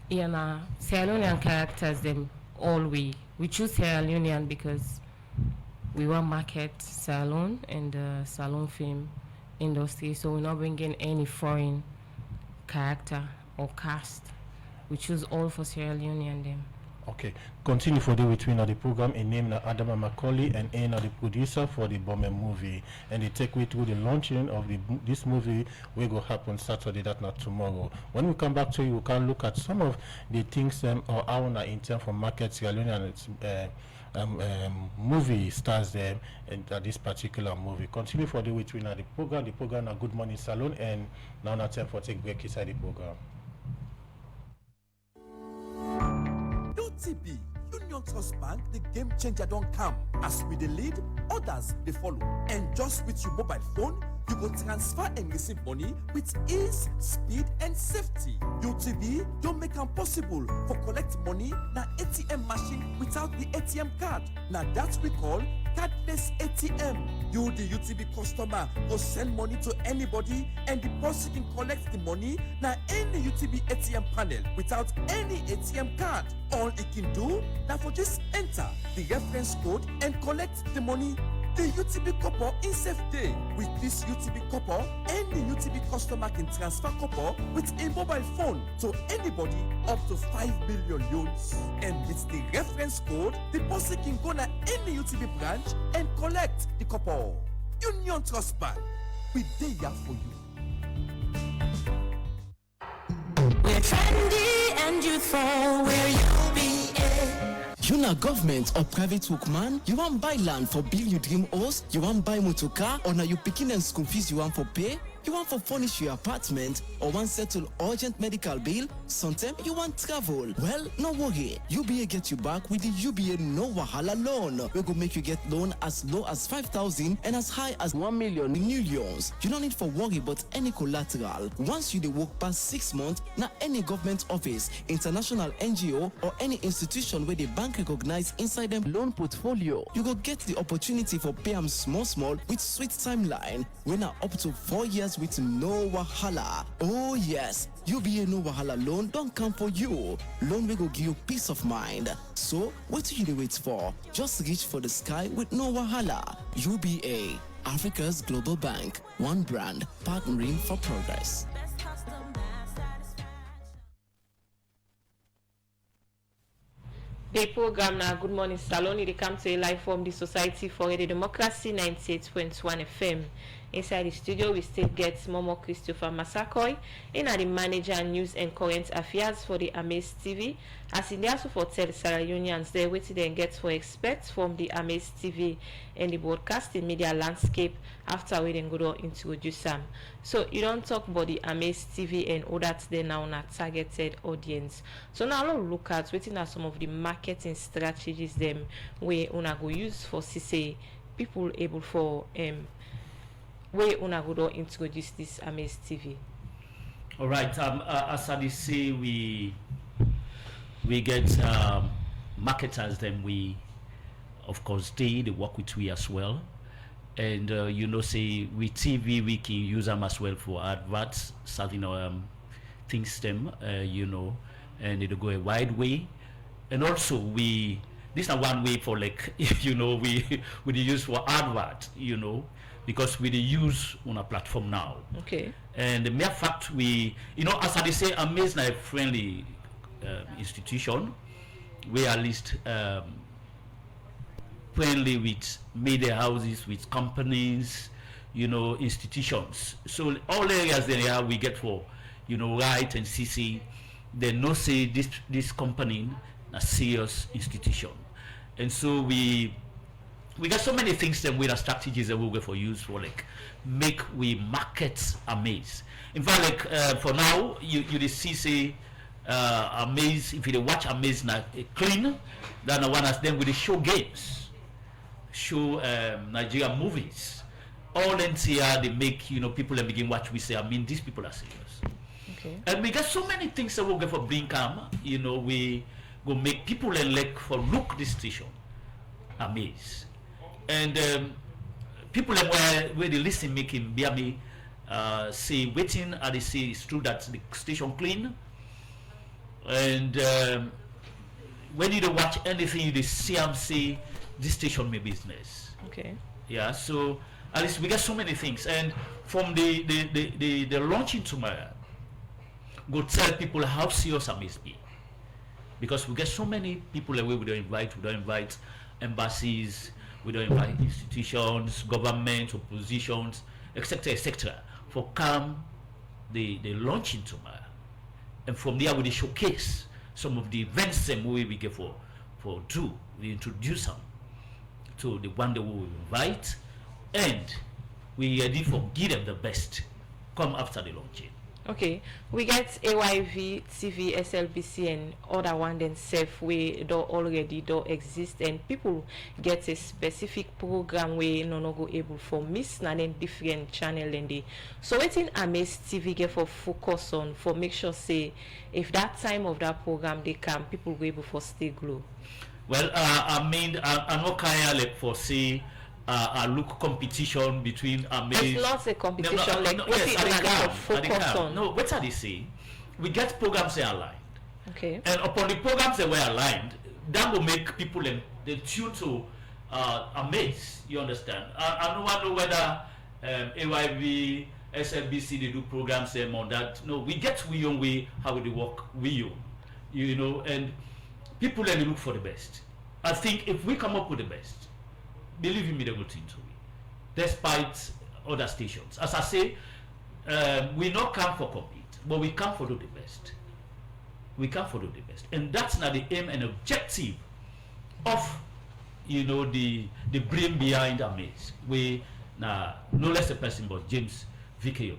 Yeah, nah, Sierra Leonean characters them all we choose Sierra Leonean because we want market salon and the salon film industry, so we're not bringing any foreign character or cast. We choose all for Sierra Leonean them. Okay, continue for the between of the program. A name na Adama Macaulay and A na the producer for the Bomber movie, and they take we through the launching of this movie. We go happen Saturday, that not tomorrow. When we come back to you, we can look at some of the things or how na in terms for market Sierra Leone and movie stars them in this particular movie. Continue for the between of the program. The program na Good Morning Salon, and now na time for take break inside the program. OTP Union Trust Bank, the game changer don't come. As we the lead, others they follow. And just with your mobile phone, you go transfer and receive money with ease, speed, and safety. UTB don't make it possible for collect money na ATM machine without the ATM card. Now that's we call cardless ATM. You, the UTB customer, go send money to anybody and the person can collect the money na any UTB ATM panel without any ATM card. All it can do now for just enter the reference code and collect the money. The UTB copper in safe day. With this UTB copper, any UTB customer can transfer copper with a mobile phone to anybody up to 5 million loans. And with the reference code, the person can go to any UTB branch and collect the copper. Union Trust Bank, we there for you. We're trendy and youthful, where you'll be. You na government or private workman? You want buy land for build your dream house? You want buy motor car? Or now you picking and school fees you want for pay? You want for furnish your apartment or want settle urgent medical bill? Sometimes you want travel. Well, no worry. UBA get you back with the UBA No Wahala loan. We go make you get loan as low as 5,000 and as high as 1 million in new loans. You don't need for worry about any collateral. Once you dey work past 6 months, na any government office, international NGO or any institution where the bank recognize inside them loan portfolio, you go get the opportunity for pay them small with sweet timeline. We now up to 4 years with no wahala. Oh yes, UBA No Wahala loan don't come for you. Loan will go give you peace of mind. So what do you wait for? Just reach for the sky with no wahala. UBA, Africa's global bank. One brand, partnering for progress. The program now Good Morning Salon, they come to a live from the Society for the Democracy 98.1 FM. Inside the studio, we still get Momo Christopher Massakoy, in the manager news and current affairs for the Amaze TV. As in the also for tell Sierra Unions, they waiting and get for expect from the Amaze TV and the broadcasting media landscape after we then go to introduce them. So you don't talk about the Amaze TV and all that they now not targeted audience. So now let's look at waiting at some of the marketing strategies them we una go use for say people able for way una go to introduce this Amaze TV. All right. As I say, we get marketers. Then we, of course, they work with we as well, and you know, say with TV we can use them as well for adverts, certain things them, you know, and it'll go a wide way, and also this is one way for like you know we use for advert, you know, because we use on a platform now. Okay. And the mere fact we, you know, as I say, Amaze a friendly institution, we are at least friendly with media houses, with companies, you know, institutions. So all areas there we get for, you know, right and CC, they know say this company a serious institution, and so we got so many things that with our strategies that we go for use for like make we market Amaze. In fact, like for now, you see say Amaze, if you watch Amaze now clean, then the one as them with the show games, show Nigerian movies. All NCR they make, you know, people that begin watch, we say, I mean, these people are serious. Okay. And we got so many things that we go for bring come, you know, we go make people and like for look this station Amaze. And people where they listen making bear me say waiting and they say it's true that the station clean, and when you don't watch anything you see them say this station may business. Okay. Yeah, so at least we got so many things, and from the launching tomorrow go tell people how serious Amaze be, because we get so many people away. We don't invite embassies, we don't invite institutions, government, oppositions, etc., for come the launching tomorrow. And from there we showcase some of the events and we get for do. We introduce them to the one that we will invite, and we ready for give them the best come after the launching. Okay, we get AYV, TV, SLBC, and other one then safe we do already do exist, and people get a specific program where no go able for miss and then different channel and they. So waiting Amaze TV get for focus on for make sure say if that time of that program they come, people go able for stay glow. Well, I mean, I'm not kind of like for say. A look competition between Amaze. It's not a competition, focus on. No, what are they say? We get programs that are aligned. Okay. And upon the programs that were aligned, that will make people they tune to Amaze. You understand? I don't know whether AYV, SLBC they do programs them on that. No, we get we own way how they work we own. You know, and people they look for the best. I think if we come up with the best, believe me, they will tune to me, despite other stations. As I say, we not come for compete, but we come for do the best. We come for do the best, and that's not the aim and objective of, you know, the brain behind Amaze. We now no less a person but James Vikeyogon,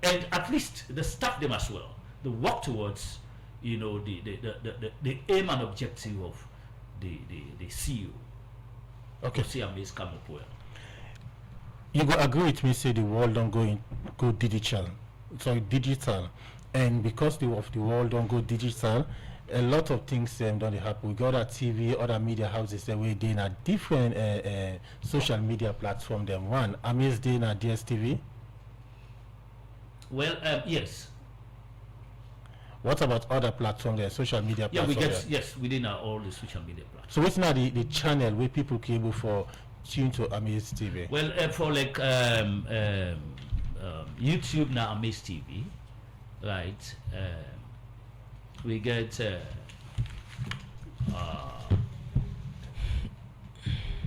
and at least the staff them as well. They work towards, you know, the aim and objective of the CEO. Okay. See Amaze come up well. You go agree with me? Say the world don't go digital. Digital, and because the world don't go digital, a lot of things don't happen. We got a TV, other media houses that we in a different social media platform than one. Amaze in a DSTV. Well, yes. What about other platforms there, social media platforms? Yeah, we get yes within all the social media platforms. So what's now the channel where people can able for tune to Amaze TV? Well, for like YouTube now Amaze TV, right? We get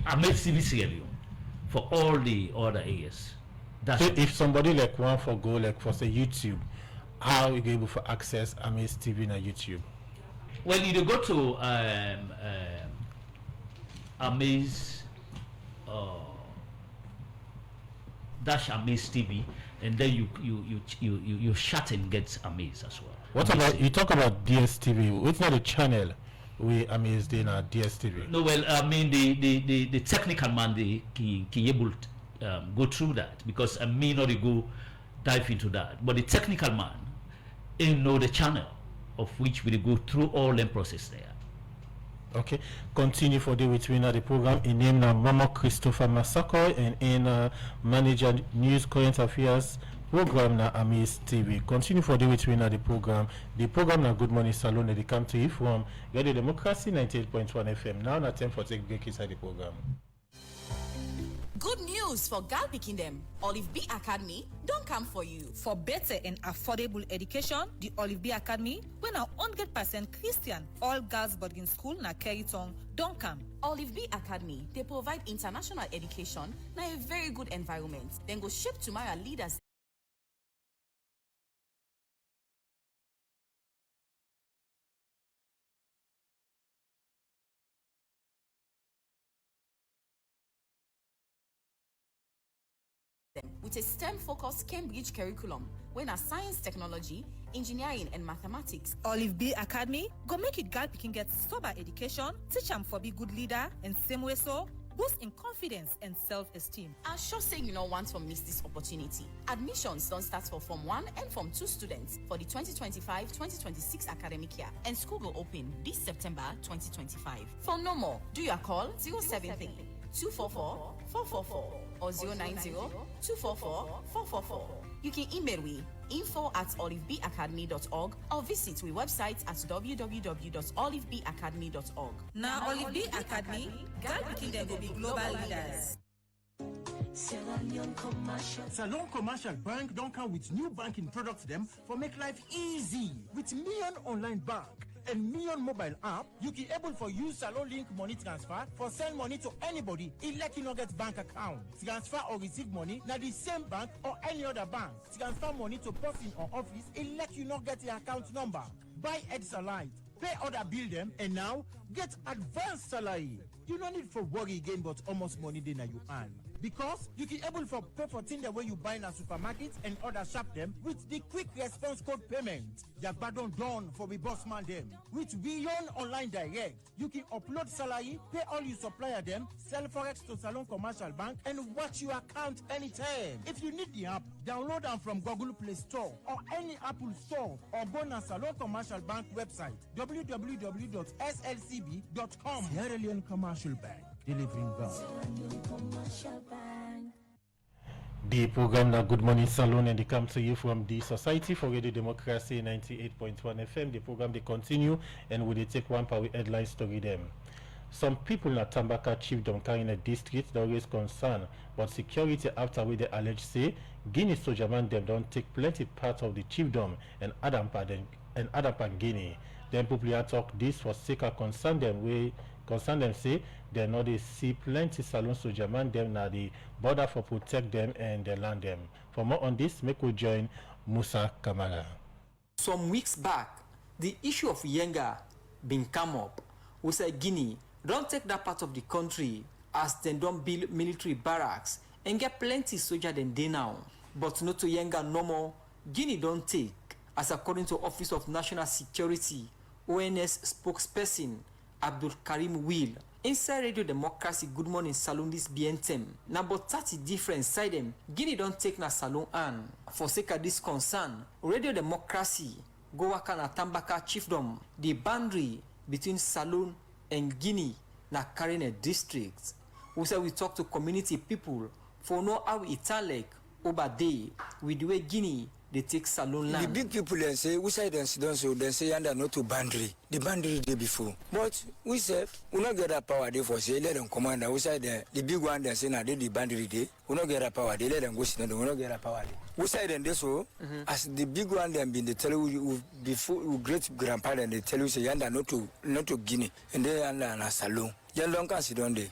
Amaze TV Sierra Leone for all the other areas. So if somebody like want for go like for say YouTube, how you able for access Amaze TV na YouTube? Well, you go to Amaze dash Amaze TV, and then you chat and get Amaze as well. What Amaze about TV. you talk about DSTV? What's not a channel we Amaze in a DSTV? No, well, I mean the technical man they can able go through that, because I may not go dive into that, but the technical man know the channel of which we go through all the process there. Okay, continue for the between the program in name na Mama Christopher Masako and in manager news current affairs program na Amaze TV. Continue for the between the program. The program na Good Morning Salon they come to you from Radio Democracy 98.1 FM. Now na time for take break inside the program. Good news for Gal Pikin them. Olive B Academy don't come for you. For better and affordable education, the Olive B Academy, when now 100% Christian, all girls boarding school na Keriton, don't come. Olive B Academy, they provide international education na a very good environment. Then go shape tomorrow leaders. With a STEM-focused Cambridge curriculum, when a science, technology, engineering, and mathematics. Olive B Academy go make it girl picking get sober education, teach them for be good leader, and same way so boost in confidence and self-esteem. I'm sure saying you don't want to miss this opportunity. Admissions don't start for Form 1 and Form 2 students for the 2025-2026 academic year, and school will open this September 2025. For no more, do your call 073 244 444 or 090 244 444. You can email me info@olivebeacademy.org or visit we website at www.olivebeacademy.org. Now Olive B Academy, girl picking them will be global leaders. Salon Commercial Bank don't come with new banking products them for make life easy. With Million Online Bank and Million Mobile app, you can able for use Salon Link money transfer for send money to anybody elect you not get bank account. Transfer or receive money na the same bank or any other bank. Transfer money to person or office elect you not get the account number. Buy Ed-Salite, pay other bill them, and now get advanced salary. You don't need for worry again, but almost money then you earn. Because you can able for pay for things the way you buy in a supermarket and other shop them with the quick response code payment. Yagbadon done for we boss man them. With Beyond Online Direct, you can upload salary, pay all you supplier them, sell forex to Salon Commercial Bank, and watch your account anytime. If you need the app, download them from Google Play Store or any Apple Store, or go to Salon Commercial Bank website www.slcb.com. Sierra Leone Commercial Bank, delivering value. The program na Good Morning Salon and they come to you from the Society for Radio Democracy 98.1 FM. The program they continue and we take one power headline story them. Some people in Tambaka chiefdom Karena district they always concern but security after we they allege say Guinea soldierman them don't take plenty part of the chiefdom and Adampa Guinea. Then people talk this for sake of concern them say they know they see plenty Salon soldierman them na the border for protect them and they land them. For more on this, make we join Musa Kamara. Some weeks back, the issue of Yenga been come up. We say Guinea don't take that part of the country as they don't build military barracks and get plenty soldier than they now. But not to Yenga no more, Guinea don't take, as according to Office of National Security, ONS spokesperson Abdul Karim Will. Inside Radio Democracy Good Morning Salon this BNTM, na about 30 different side them, Guinea don't take na Salon an. For sake of this concern, Radio Democracy go waka na Tambaka chiefdom, the boundary between Salon and Guinea na Karena district. We say we talk to community people for know how it like over day with the way Guinea they take Salon land. The big people then say, we say then so they say under not to boundary. The boundary day before. But we say we not get that power day for say let them command. We say the big one then say now they the boundary day. We not get that power day. Let them go sit down. We not get that power day. We say then this so as the big one then been they tell you before great grandpa then they tell you say under not to Guinea and they under na Salon. You don't consider they.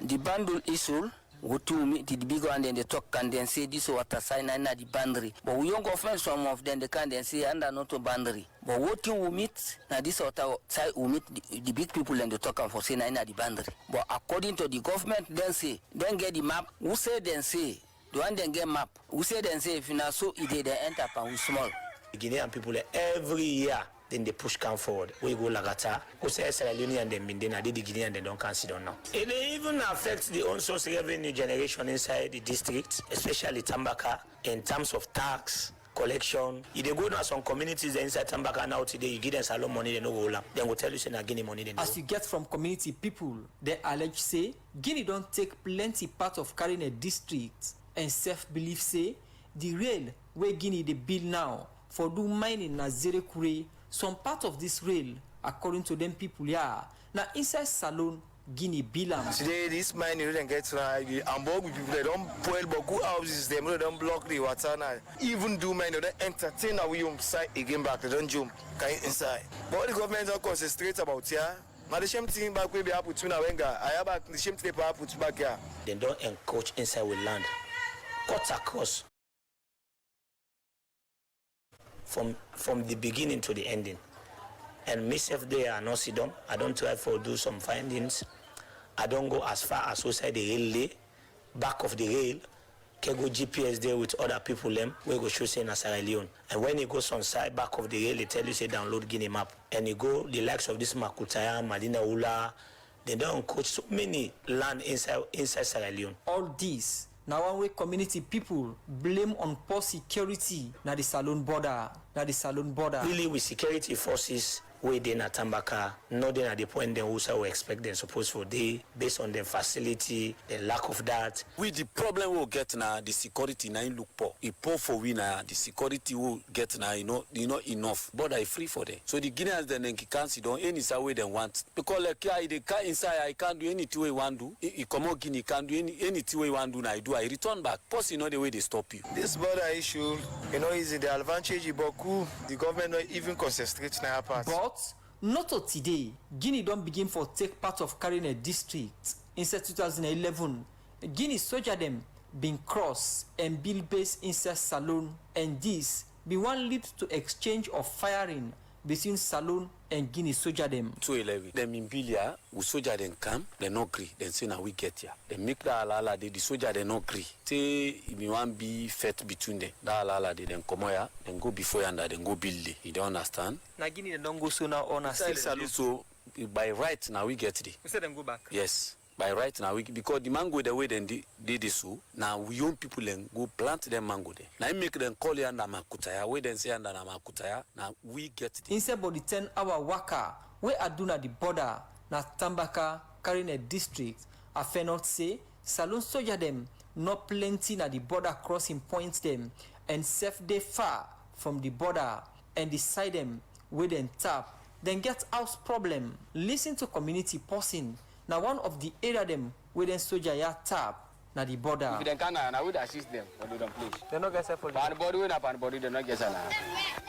The bundle issue go to meet the big one, then they talk and then say this water sign and the boundary. But we don't government some of them they can then say under not a boundary. But what you will meet now this water side will meet the big people and they talk and for say na the boundary. But according to the government, then say then get the map. Who say then say the one then get map. Who say then say if you now so it they enter and we small. The Guinean people every year. Then they push come forward. We go Lagata, who say Leone and then Mindena, the Guinean and they don't consider now. It even affects the own source revenue generation inside the district, especially Tambaka, in terms of tax collection. If they go to some communities inside Tambaka now today, you give them salon money, they no go long. Then go tell you say na Guinea money. As you get from community people, they allege say Guinea don't take plenty part of Karena district and self-belief say the rail where Guinea they build now for do mining na zere kure. Some part of this rail, according to them people, now inside Salon, Guinea Bilam. Today, this mine you don't get and people they don't boil boku houses, they don't block the water now. Even do mine, they don't entertain our young side again back, they don't jump inside. But the government don't concentrate about here. Now the same thing back we be up to now wenga. I have back the same thing put back here. They don't encroach inside with land. Cut across. From the beginning to the ending. And myself there are not sit down. I don't try for do some findings. I don't go as far as outside the rail lay, back of the rail, can go GPS there with other people them, we go show say na Sierra Leone. And when he goes on side back of the rail, they tell you say download Guinea map. And you go the likes of this Makutaya, Madina Ula, they don't coach so many land inside Sierra Leone. All this now one way community people blame on poor security na the Salon border. Really with security forces we dey na Tambaka, not then at the point then also we expect them supposed for day based on the facility, the lack of that. With the problem we'll get now the security now look poor. It poor for we now the security will get now you know enough. But I free for them. So the Guineans then can't sit down any way they want. Because like the car inside I can't do anything we want do. It come out Guinea can't do anything we want do now I do. I return back. Plus the way they stop you. This border issue, is the advantage Iboku, the government not even concentrate on our part. But not to today, Guinea don't begin for take part of Karena district. Inside 2011, Guinea soldier them been cross and build base inside Salon, and this be one lead to exchange of firing between Salon and Guinea soldier them. 211. Them in Bilia, we soldier them come, they no agree. Then say now we get here. They make that alala, the soldier they no agree. Say me want be fought between them. That alala they then come here, then go before and then go build it. You don't understand? Na Guinea they don't go so now on a still Salon. So by right now we get it. We say them go back. Yes. By right now, because the mango the way they did this, now we young people then go plant them mango there. Now make them call you under Makutaya, we then say under Makutaya. Now we get it. Inside about the 10-hour waka, where Aduna the border, na Tambaka, Karena district, I fair not say, Salon soldier them, not plenty na the border crossing points them, and safe they far from the border, and decide them, where then tap, then get house problem. Listen to community person. Now one of the area them where then soldier ya tap na the border. If they can now we assist them, but they don't please. They not get set for the body when up and body they not get sana.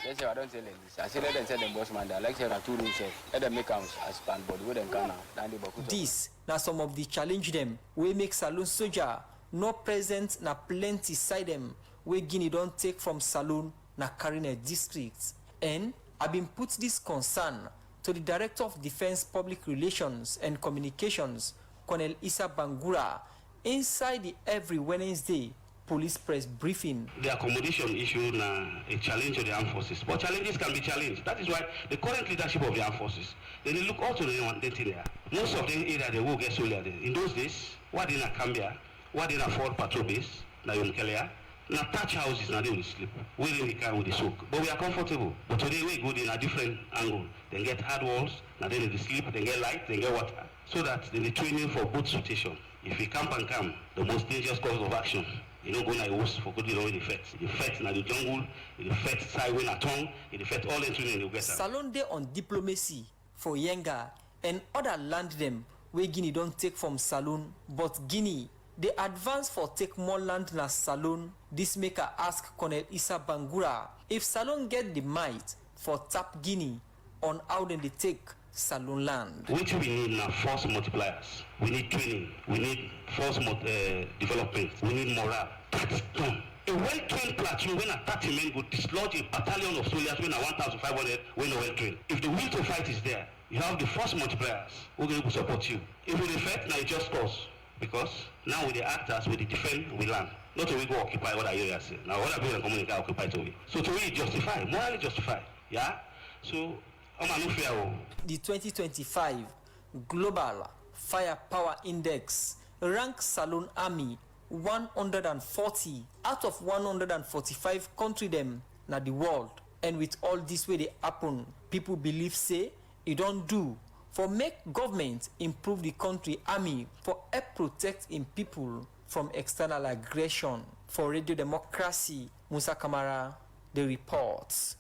They say I don't tell them this. I say let them tell them boss man that like say two rooms let them make arms as pan body where them can now. This now some of the challenge them we make Salon soldier no present na plenty side them where Guinea don't take from Salon na Karena districts. And I been put this concern to the Director of Defense Public Relations and Communications, Colonel Issa Bangura, inside the every Wednesday police press briefing. The accommodation issue na a challenge to the armed forces, but challenges can be challenged. That is why the current leadership of the armed forces, they look also the one that there. Most of them either they will get soldier there. In those days, what in a Cambia, what in a Ford patrol base, na Yonkelia, na touch houses na they will sleep. We in the car with the soak, but we are comfortable. But today we go in a different angle. They get hard walls, na then they sleep, they get light, they get water, so that they training for both situation. If we camp and camp, the most dangerous course of action. You don't go na host for good in the effect. The effect na the jungle, the effect side when a tongue, the effect all the training you get. Salon day on diplomacy for Yenga and other land them where Guinea don't take from Salon, but Guinea they advance for take more land na Salon. This maker ask Colonel Issa Bangura if Salon get the might for tap Guinea on how then they take Saloon land. Which we need now force multipliers. We need training. We need force development. We need morale. That's done. A well-trained platoon when a 30 men would dislodge a battalion of soldiers when a 1,500 when a well-trained. If the will to fight is there, you have the force multipliers who will support you. If we effect, now it just cause. Because now with the actors, with the defend, we land. Not to we go occupy other areas. Now other people in community occupy to we. So to we justify, morally justify. Yeah? So the 2025 Global Firepower Index ranks Saloon Army 140 out of 145 country them na the world. And with all this way they happen, people believe say it don't do for make government improve the country army for help protect in people from external aggression. For Radio Democracy, Musa Kamara, the reports.